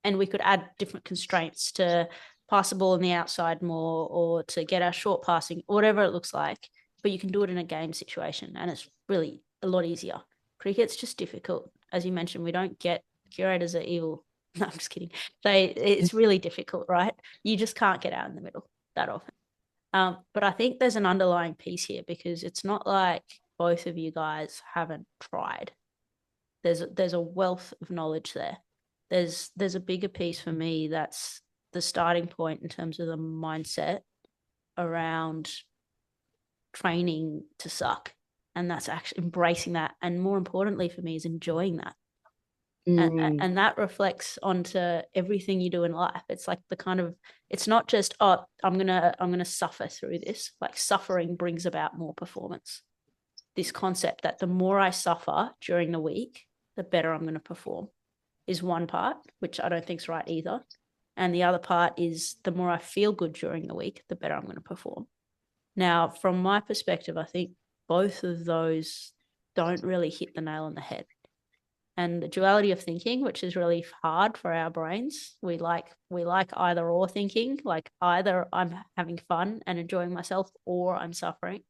and we could add different constraints to pass the ball on the outside more or to get our short passing, whatever it looks like. But you can do it in a game situation and it's really a lot easier. Cricket's just difficult. As you mentioned, we don't get curators are evil. No, I'm just kidding. It's really difficult, right? You just can't get out in the middle that often. But I think there's an underlying piece here because it's not like both of you guys haven't tried. There's a wealth of knowledge there. There's a bigger piece for me that's the starting point in terms of the mindset around training to suck, and that's actually embracing that, and more importantly for me is enjoying that. And that reflects onto everything you do in life. It's like it's not just, oh, I'm gonna suffer through this. Like suffering brings about more performance. This concept that the more I suffer during the week, the better I'm going to perform is one part, which I don't think is right either. And the other part is the more I feel good during the week, the better I'm going to perform. Now, from my perspective, I think both of those don't really hit the nail on the head. And the duality of thinking, which is really hard for our brains, we like either or thinking, like either I'm having fun and enjoying myself or I'm suffering.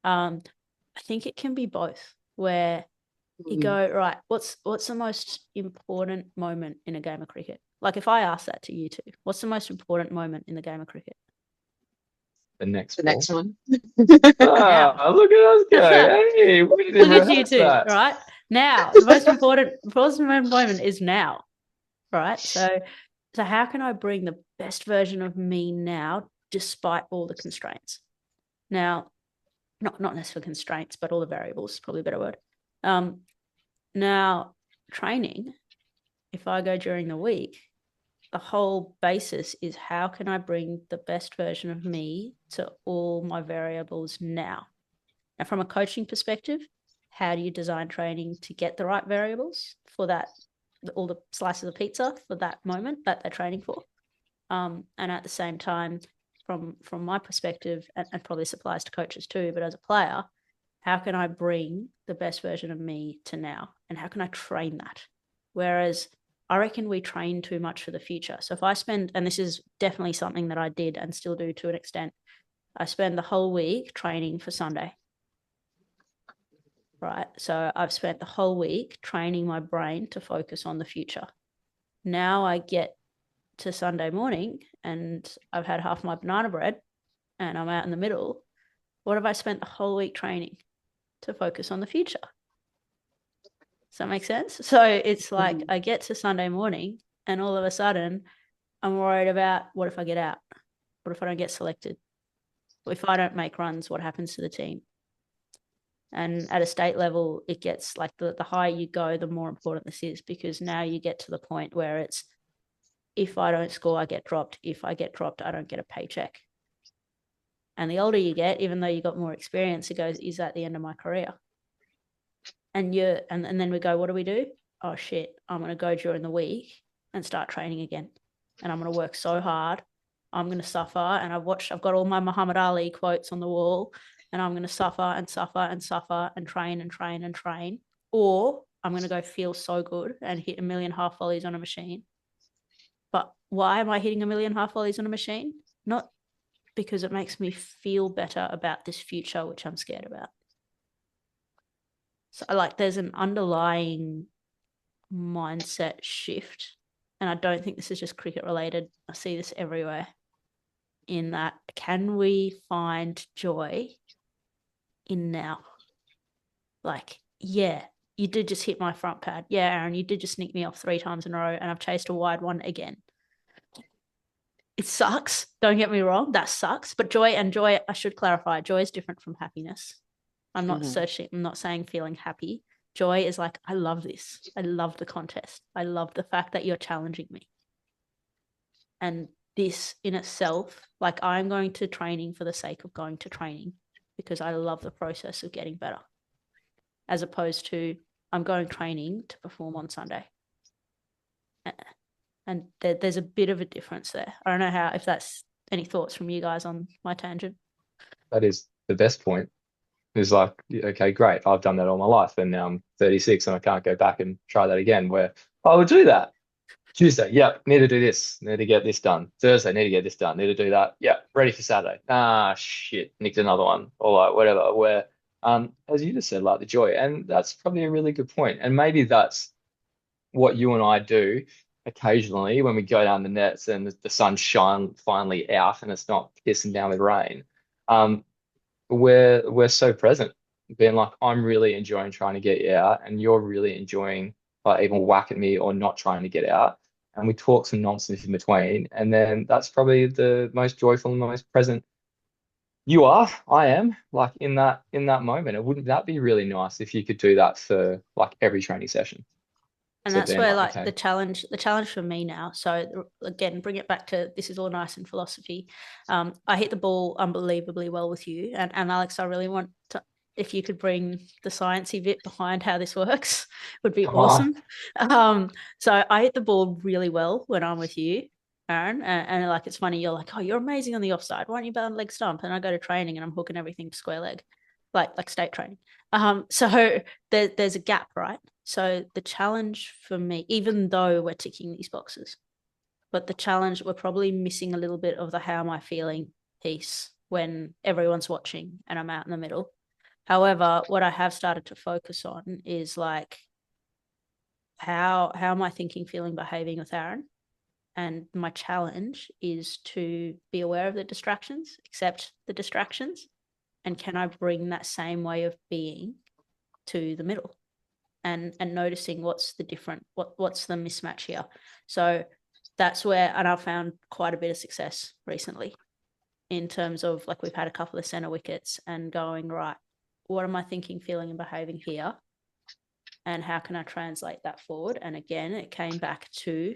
I think it can be both, where you go, right, what's the most important moment in a game of cricket? Like if I ask that to you two, what's the most important moment in the game of cricket? The next one. Ah, look at us go. Hey, we didn't Look at you rehearse two, that. right? Now, the most important moment is now, right? So how can I bring the best version of me now despite all the constraints? Now, not necessarily constraints, but all the variables is probably a better word. Now, training, if I go during the week, the whole basis is how can I bring the best version of me to all my variables now? Now, from a coaching perspective, how do you design training to get the right variables for that, all the slices of pizza for that moment that they're training for? And at the same time, from my perspective, and probably this applies to coaches too, but as a player, how can I bring the best version of me to now? And how can I train that? Whereas I reckon we train too much for the future. So if I spend, and this is definitely something that I did and still do to an extent, I spend the whole week training for Sunday. Right. So I've spent the whole week training my brain to focus on the future. Now I get to Sunday morning and I've had half my banana bread and I'm out in the middle. What have I spent the whole week training? To focus on the future. Does that make sense? So it's like I get to Sunday morning and all of a sudden I'm worried about what if I get out? What if I don't get selected? If I don't make runs, what happens to the team? And at a state level, it gets like the higher you go, the more important this is, because now you get to the point where it's, if I don't score, I get dropped. If I get dropped, I don't get a paycheck. And the older you get, even though you got more experience, it goes, is that the end of my career? And then we go, what do? Oh shit, I'm going to go during the week and start training again. And I'm going to work so hard I'm going to suffer. And I've got all my Muhammad Ali quotes on the wall, and I'm going to suffer and suffer and suffer and train and train and train. Or I'm going to go feel so good and hit 1,000,000 half volleys on a machine. But why am I hitting 1,000,000 half volleys on a machine? Not because it makes me feel better about this future, which I'm scared about. So like there's an underlying mindset shift. And I don't think this is just cricket related. I see this everywhere. In that, can we find joy in now? Like, yeah, you did just hit my front pad. Yeah, Aaron, you did just sneak me off 3 times in a row, and I've chased a wide one again. It sucks. Don't get me wrong. That sucks. But joy, I should clarify, joy is different from happiness. I'm not saying feeling happy. Joy is like, I love this. I love the contest. I love the fact that you're challenging me. And this in itself, like I'm going to training for the sake of going to training because I love the process of getting better, as opposed to I'm going training to perform on Sunday. And there's a bit of a difference there. I don't know if that's any thoughts from you guys on my tangent. That is the best point. It's like, okay, great. I've done that all my life, and now I'm 36 and I can't go back and try that again. Where I would do that. Tuesday, yep, need to do this. Need to get this done. Thursday, need to get this done. Need to do that. Yep, ready for Saturday. Ah, shit, nicked another one. Or like whatever. Where, as you just said, like the joy, and that's probably a really good point. And maybe that's what you and I do occasionally when we go down the nets and the sun's finally out and it's not pissing down with rain. We're so present, being like, I'm really enjoying trying to get you out, and you're really enjoying like even whack at me or not trying to get out. And we talk some nonsense in between. And then that's probably the most joyful and most present I am, like in that moment. And wouldn't that be really nice if you could do that for like every training session? And So that's then, where like, like okay, the challenge for me now. So again, bring it back to this is all nice in philosophy. I hit the ball unbelievably well with you, and Alex, I really want to, if you could bring the sciencey bit behind how this works, would be come on. awesome. So I hit the ball really well when I'm with you, Aaron, and like it's funny. You're like, oh, you're amazing on the offside. Why don't you bat on leg stump? And I go to training and I'm hooking everything to square leg, like state training. So there's a gap, right? So the challenge for me, even though we're ticking these boxes, but the challenge, we're probably missing a little bit of the how am I feeling piece when everyone's watching and I'm out in the middle. However, what I have started to focus on is like, how am I thinking, feeling, behaving with Aaron? And my challenge is to be aware of the distractions, accept the distractions, and can I bring that same way of being to the middle? And noticing what's the what's the mismatch here. So that's where, and I've found quite a bit of success recently in terms of like we've had a couple of center wickets and going, right, what am I thinking, feeling and behaving here? And how can I translate that forward? And again, it came back to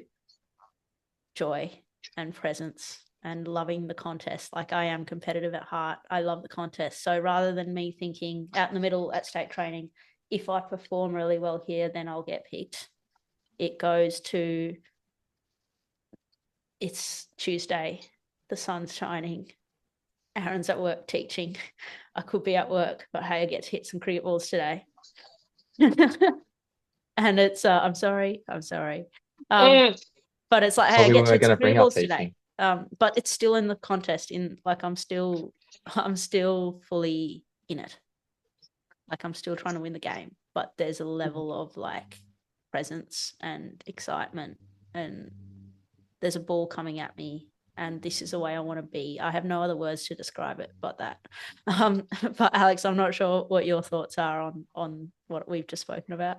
joy and presence and loving the contest. Like I am competitive at heart. I love the contest. So rather than me thinking out in the middle at state training, if I perform really well here, then I'll get picked. It goes to, it's Tuesday, the sun's shining, Aaron's at work teaching. I could be at work, but hey, I get to hit some cricket balls today. And it's, I'm sorry. But it's like, hey, I Probably get to we're hit going some to bring cricket up balls teaching. today. But it's still in the contest, in like I'm still fully in it. Like I'm still trying to win the game, but there's a level of like presence and excitement, and there's a ball coming at me, and this is the way I want to be. I have no other words to describe it but that. But Alex, I'm not sure what your thoughts are on what we've just spoken about.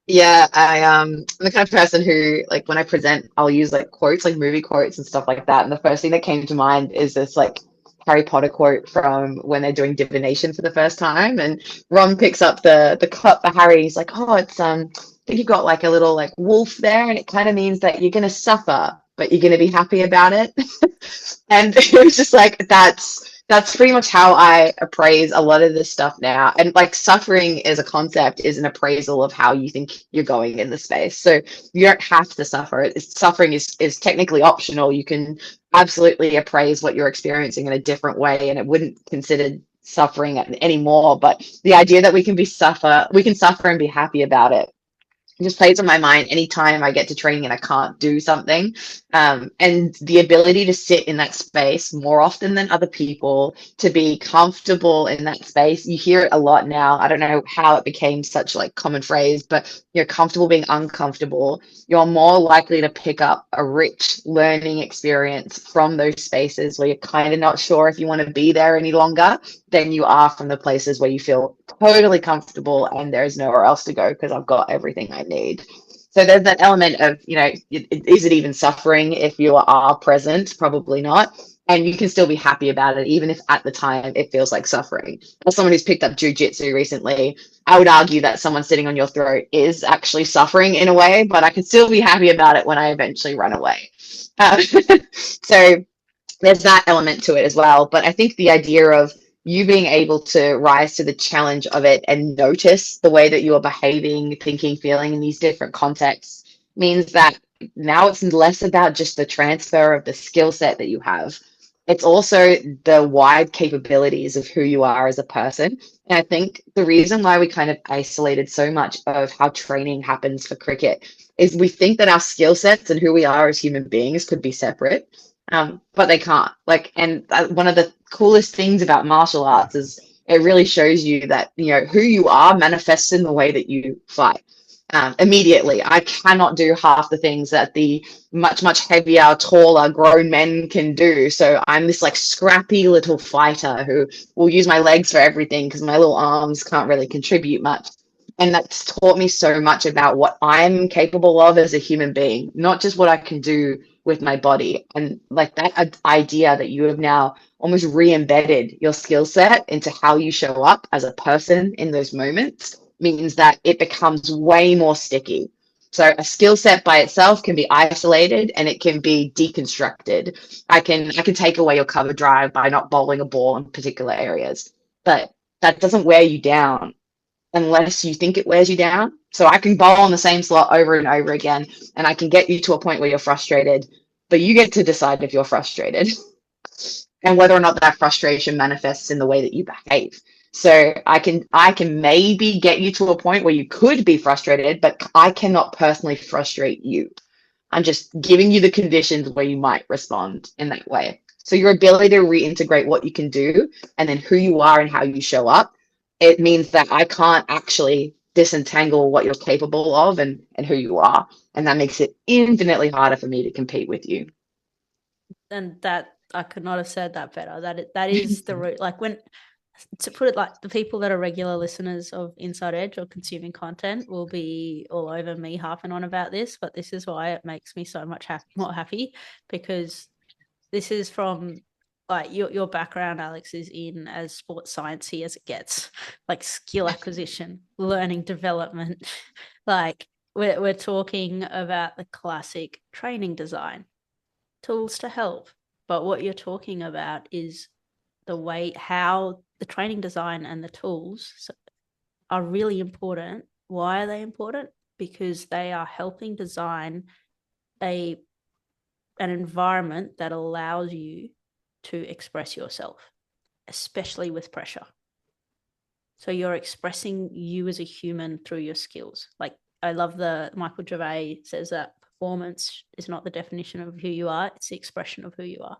Yeah, I'm the kind of person who, like, when I present, I'll use like quotes, like movie quotes and stuff like that. And the first thing that came to mind is this like Harry Potter quote from when they're doing divination for the first time, and Ron picks up the cup for Harry. He's like, "Oh, it's I think you've got like a little like wolf there, and it kind of means that you're gonna suffer, but you're gonna be happy about it." And it was just like, that's That's pretty much how I appraise a lot of this stuff now. And like suffering as a concept is an appraisal of how you think you're going in the space. So you don't have to suffer. Suffering is technically optional. You can absolutely appraise what you're experiencing in a different way, and it wouldn't consider suffering anymore. But the idea that we can suffer and be happy about it just plays on my mind anytime I get to training and I can't do something. And the ability to sit in that space more often than other people, to be comfortable in that space. You hear it a lot now. I don't know how it became such like common phrase, but you're comfortable being uncomfortable. You're more likely to pick up a rich learning experience from those spaces where you're kind of not sure if you want to be there any longer than you are from the places where you feel totally comfortable and there's nowhere else to go because I've got everything I need. So there's that element of, is it even suffering if you are present? Probably not. And you can still be happy about it, even if at the time it feels like suffering. As someone who's picked up jujitsu recently, I would argue that someone sitting on your throat is actually suffering in a way, but I can still be happy about it when I eventually run away. So there's that element to it as well. But I think the idea of you being able to rise to the challenge of it and notice the way that you are behaving, thinking, feeling in these different contexts means that now it's less about just the transfer of the skill set that you have. It's also the wide capabilities of who you are as a person. And I think the reason why we kind of isolated so much of how training happens for cricket is we think that our skill sets and who we are as human beings could be separate, but they can't. Like, and one of the coolest things about martial arts is it really shows you that who you are manifests in the way that you fight. Immediately, I cannot do half the things that the much heavier, taller, grown men can do. So I'm this like scrappy little fighter who will use my legs for everything because my little arms can't really contribute much. And that's taught me so much about what I'm capable of as a human being, not just what I can do with my body. And like that idea that you have now almost re-embedded your skill set into how you show up as a person in those moments means that it becomes way more sticky. So a skill set by itself can be isolated and it can be deconstructed. I can take away your cover drive by not bowling a ball in particular areas, but that doesn't wear you down unless you think it wears you down. So I can bowl on the same slot over and over again, and I can get you to a point where you're frustrated, but you get to decide if you're frustrated and whether or not that frustration manifests in the way that you behave. So I can maybe get you to a point where you could be frustrated, but I cannot personally frustrate you. I'm just giving you the conditions where you might respond in that way. So your ability to reintegrate what you can do and then who you are and how you show up, it means that I can't actually disentangle what you're capable of and who you are. And that makes it infinitely harder for me to compete with you. And that I could not have said that better. That is the root. Like, when, to put it like, the people that are regular listeners of Inside Edge or consuming content will be all over me harping on about this, but this is why it makes me so much more happy, because this is from like your background, Alex, is in as sports sciencey as it gets, like skill acquisition, learning development. Like we're talking about the classic training design, tools to help. But what you're talking about is the way how the training design and the tools are really important. Why are they important? Because they are helping design an environment that allows you to express yourself, especially with pressure. So you're expressing you as a human through your skills. Like, I love the Michael Gervais says that performance is not the definition of who you are, it's the expression of who you are.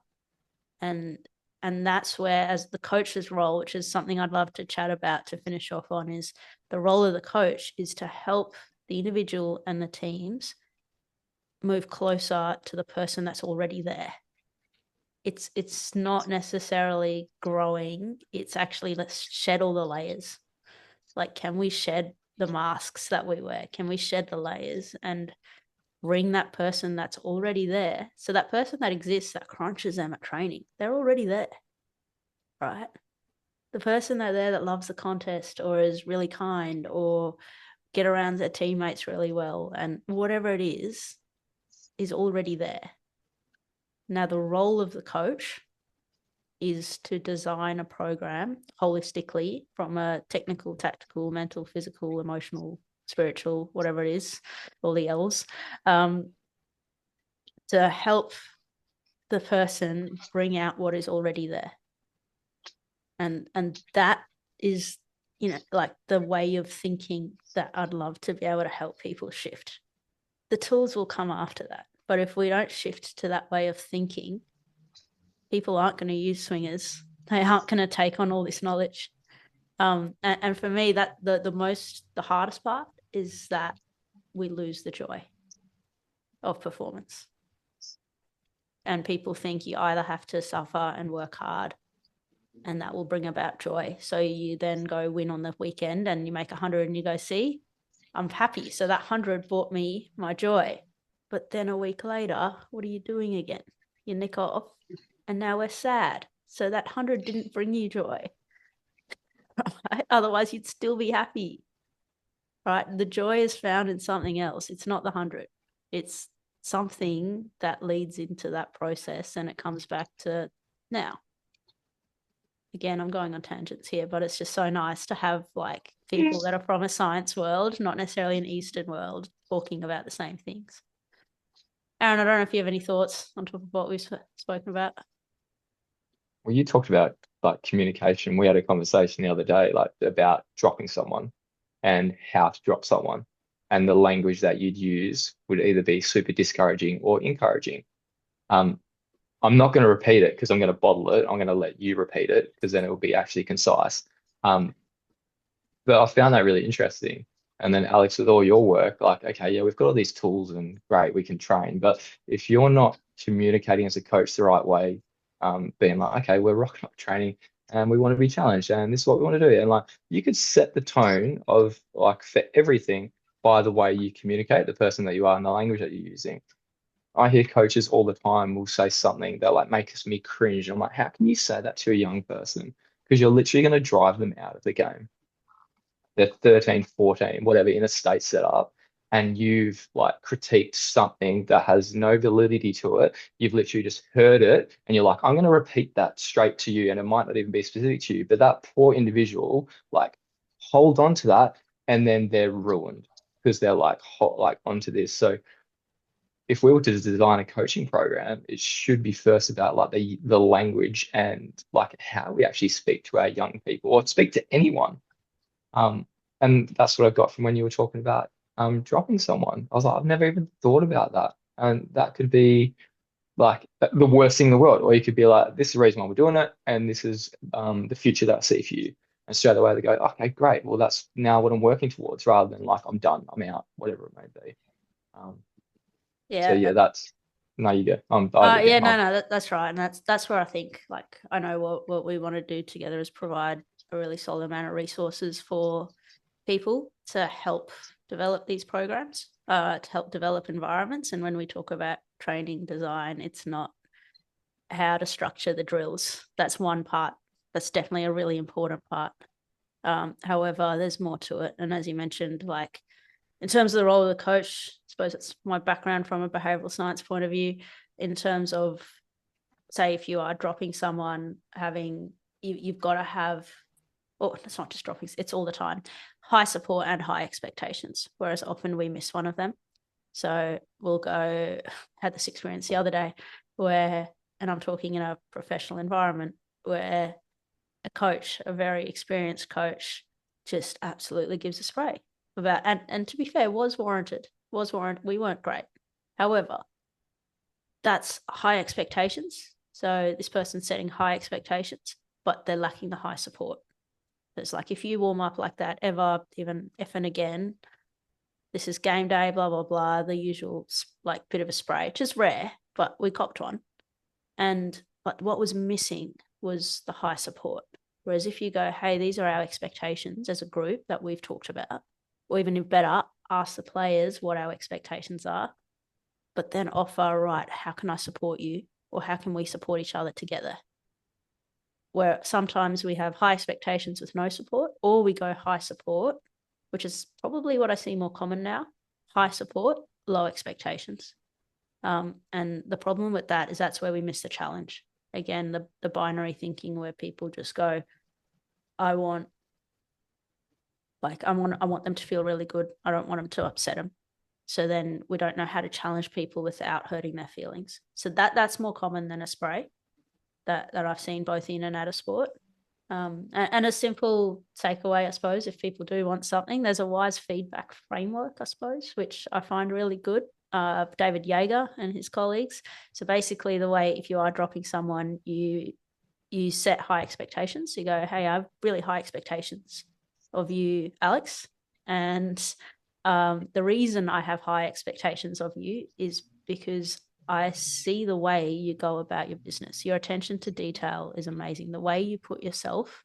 And that's where, as the coach's role, which is something I'd love to chat about to finish off on, is the role of the coach is to help the individual and the teams move closer to the person that's already there. It's not necessarily growing. It's actually, let's shed all the layers. Like, can we shed the masks that we wear? Can we shed the layers and bring that person that's already there? So that person that exists, that crunches them at training, they're already there, right? The person that loves the contest or is really kind or get around their teammates really well and whatever it is already there. Now, the role of the coach is to design a program holistically from a technical, tactical, mental, physical, emotional, spiritual, whatever it is, all the L's, to help the person bring out what is already there. And that is, you know, like the way of thinking that I'd love to be able to help people shift. The tools will come after that. But if we don't shift to that way of thinking, people aren't going to use swingers. They aren't going to take on all this knowledge. And for me, that the hardest part is that we lose the joy of performance. And people think you either have to suffer and work hard, and that will bring about joy. So you then go win on the weekend and you make 100 and you go, see, I'm happy. So that 100 brought me my joy. But then a week later, what are you doing again? You nick off and now we're sad. So that 100 didn't bring you joy. Right? Otherwise, you'd still be happy. Right? The joy is found in something else. It's not the 100. It's something that leads into that process, and it comes back to now. Again, I'm going on tangents here, but it's just so nice to have like people that are from a science world, not necessarily an Eastern world, talking about the same things. Aaron, I don't know if you have any thoughts on top of what we've spoken about. Well, you talked about like communication. We had a conversation the other day, like about dropping someone and how to drop someone. And the language that you'd use would either be super discouraging or encouraging. I'm not going to repeat it because I'm going to bottle it. I'm going to let you repeat it because then it will be actually concise. But I found that really interesting. And then Alex, with all your work, like, okay, yeah, we've got all these tools and great, we can train. But if you're not communicating as a coach the right way, being like, okay, we're rocking up training and we want to be challenged and this is what we want to do. And like, you could set the tone of like for everything by the way you communicate, the person that you are and the language that you're using. I hear coaches all the time will say something that like makes me cringe. I'm like, how can you say that to a young person? Because you're literally going to drive them out of the game. They're 13, 14, whatever, in a state setup, and you've like critiqued something that has no validity to it. You've literally just heard it and you're like, I'm going to repeat that straight to you. And it might not even be specific to you, but that poor individual, like, hold on to that and then they're ruined because they're like hot, like onto this. So if we were to design a coaching program, it should be first about like the language and like how we actually speak to our young people or speak to anyone. And that's what I got from when you were talking about dropping someone. I was like, I've never even thought about that. And that could be like the worst thing in the world. Or you could be like, this is the reason why we're doing it, and this is the future that I see for you. And straight away they go, okay, great. Well, that's now what I'm working towards, rather than like I'm done, I'm out, whatever it may be. So Yeah. yeah, that's no, you go. Yeah, no, that's right. And that's where I think like I know what we want to do together is provide a really solid amount of resources for people to help develop these programs, to help develop environments. And when we talk about training design, it's not how to structure the drills. That's one part. That's definitely a really important part. However, there's more to it. And as you mentioned, like in terms of the role of the coach, I suppose it's my background from a behavioral science point of view, in terms of, say, if you are dropping someone, you've got to have, or it's not just dropping, it's all the time, high support and high expectations, whereas often we miss one of them. So we'll go, had this experience the other day where, and I'm talking in a professional environment, where a coach, a very experienced coach, just absolutely gives a spray about, and to be fair, was warranted. We weren't great. However, that's high expectations. So this person's setting high expectations, but they're lacking the high support. It's like, if you warm up like that ever, even effing again, this is game day, blah, blah, blah, the usual like bit of a spray, which is rare, but we copped one. But what was missing was the high support. Whereas if you go, hey, these are our expectations as a group that we've talked about, or even better, ask the players what our expectations are, but then offer, right, how can I support you? Or how can we support each other together? Where sometimes we have high expectations with no support, or we go high support, which is probably what I see more common now, high support, low expectations. And the problem with that is that's where we miss the challenge. again, the binary thinking where people just go, I want them to feel really good. I don't want them to upset them. So then we don't know how to challenge people without hurting their feelings. So that's more common than a spray that I've seen both in and out of sport. And a simple takeaway, I suppose, if people do want something, there's a wise feedback framework, I suppose, which I find really good. David Yeager and his colleagues. So basically the way, if you are dropping someone, you set high expectations. You go, hey, I have really high expectations of you, Alex. And the reason I have high expectations of you is because I see the way you go about your business. Your attention to detail is amazing. The way you put yourself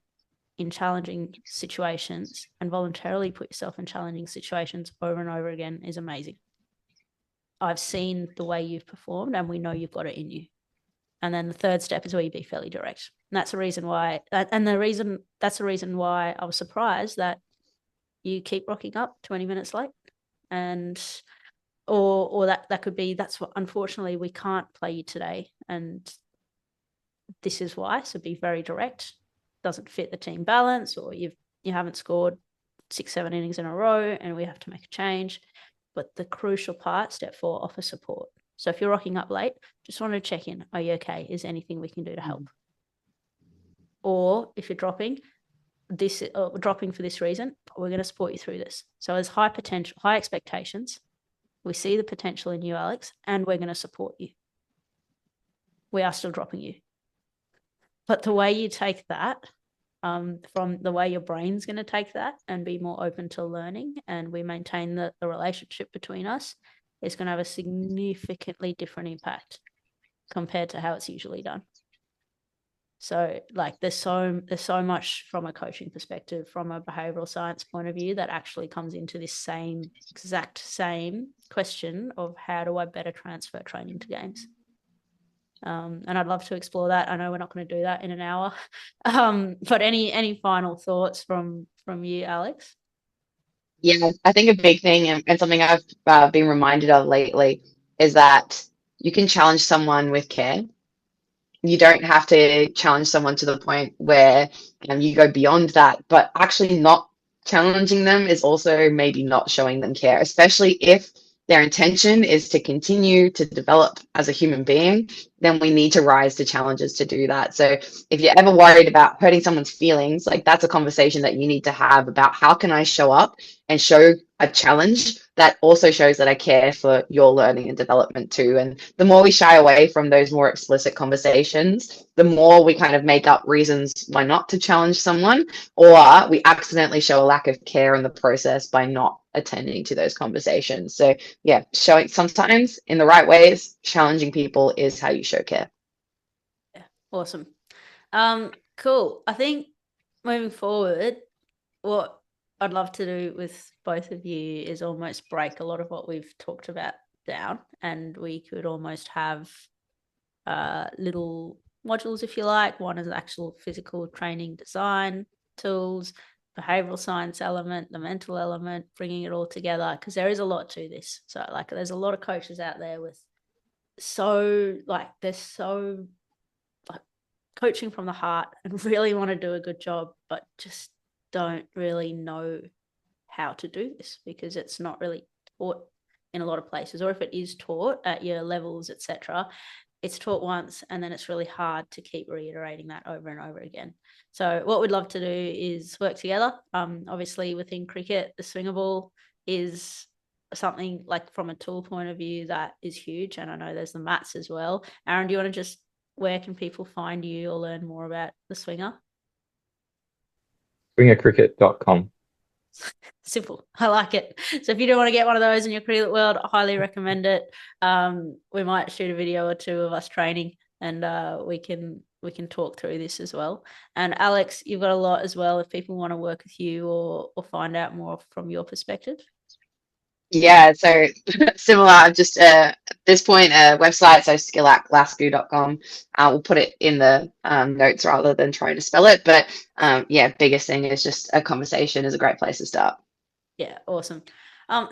in challenging situations and voluntarily put yourself in challenging situations over and over again is amazing. I've seen the way you've performed and we know you've got it in you. And then the third step is where you be fairly direct. And that's the reason why, that's the reason why I was surprised that you keep rocking up 20 minutes late. And or that could be, that's what, unfortunately, we can't play you today. And this is why. So be very direct. Doesn't fit the team balance, or you haven't scored 6-7 innings in a row and we have to make a change. But the crucial part, step 4, offer support. So if you're rocking up late, just want to check in. Are you okay? Is there anything we can do to help? Or if you're dropping for this reason, we're going to support you through this. So as high expectations, we see the potential in you, Alex, and we're going to support you. We are still dropping you. But the way you take that, from the way your brain's going to take that and be more open to learning, and we maintain the relationship between us, is going to have a significantly different impact compared to how it's usually done. So like there's so much from a coaching perspective, from a behavioral science point of view, that actually comes into this exact same question of how do I better transfer training to games? And I'd love to explore that. I know we're not going to do that in an hour. But any final thoughts from you, Alex? Yeah, I think a big thing and something I've been reminded of lately is that you can challenge someone with care. You don't have to challenge someone to the point where you go beyond that, but actually not challenging them is also maybe not showing them care, especially if their intention is to continue to develop as a human being. Then we need to rise to challenges to do that. So if you're ever worried about hurting someone's feelings, like that's a conversation that you need to have about how can I show up and show a challenge that also shows that I care for your learning and development too. And the more we shy away from those more explicit conversations, the more we kind of make up reasons why not to challenge someone, or we accidentally show a lack of care in the process by not attending to those conversations. So yeah, showing sometimes in the right ways, challenging people is how you show care. Yeah, awesome. Cool. I think moving forward, what I'd love to do with both of you is almost break a lot of what we've talked about down, and we could almost have little modules, if you like. One is actual physical training design tools, behavioral science element, the mental element, bringing it all together, because there is a lot to this. So like there's a lot of coaches out there with they're so like coaching from the heart and really want to do a good job, but just don't really know how to do this because it's not really taught in a lot of places, or if it is taught at your levels, etc., it's taught once and then it's really hard to keep reiterating that over and over again. So what we'd love to do is work together. Obviously within cricket, the swinger ball is something like from a tool point of view that is huge, and I know there's the mats as well. Aaron, do you want to where can people find you or learn more about the swinger? Swingercricket.com. Simple. I like it. So if you do want to get one of those in your cricket world, I highly recommend it. We might shoot a video or two of us training, and we can talk through this as well. And Alex, you've got a lot as well if people want to work with you or find out more from your perspective. Yeah, so similar. I've just at this point a website, so lascu.com. We'll put it in the notes rather than trying to spell it. But yeah, biggest thing is just a conversation is a great place to start. Yeah, awesome.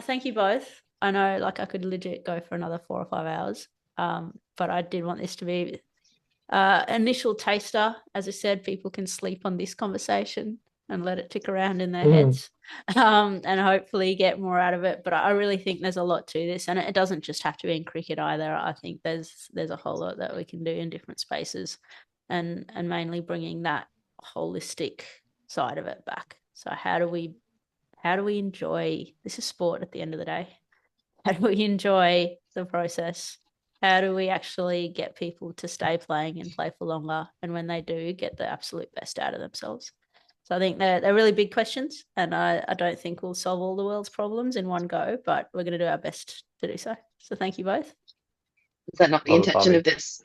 Thank you both. I know like I could legit go for another 4 or 5 hours. But I did want this to be Initial taster, as I said, people can sleep on this conversation and let it tick around in their heads, and hopefully get more out of it. But I really think there's a lot to this, and it doesn't just have to be in cricket either. I think there's a whole lot that we can do in different spaces, and mainly bringing that holistic side of it back. So how do we enjoy, this is sport at the end of the day, how do we enjoy the process? How do we actually get people to stay playing and play for longer, and when they do, get the absolute best out of themselves? So I think they're really big questions, and I don't think we'll solve all the world's problems in one go, but we're going to do our best to do so. So thank you both. Is that not the Love it, intention Bobby. of this?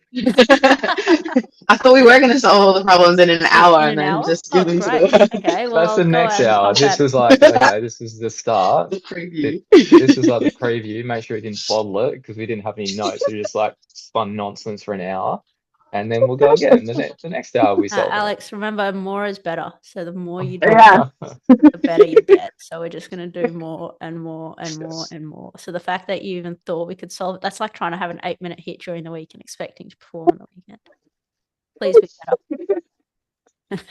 I thought we were going to solve all the problems in an hour In and an then hour? just Oh, give them to great. the Okay, well, That's I'll the go next and hour. pump This that. was like, okay, this is the start. the preview. This is like the preview. Make sure we didn't bottle it because we didn't have any notes. We just like spun nonsense for an hour, and then we'll go again. The next hour we solve it. Alex, remember, more is better. So the more you do, Yeah. the better you get. So we're just going to do more and more and more Yes. and more. So the fact that you even thought we could solve it, that's like trying to have an 8-minute hit during the week and expecting to perform on the weekend. Please be better.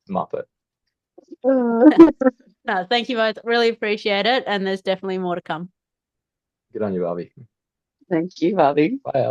Muppet. No, thank you both. Really appreciate it. And there's definitely more to come. Good on you, Bobby. Thank you, Bobby. Bye, Al.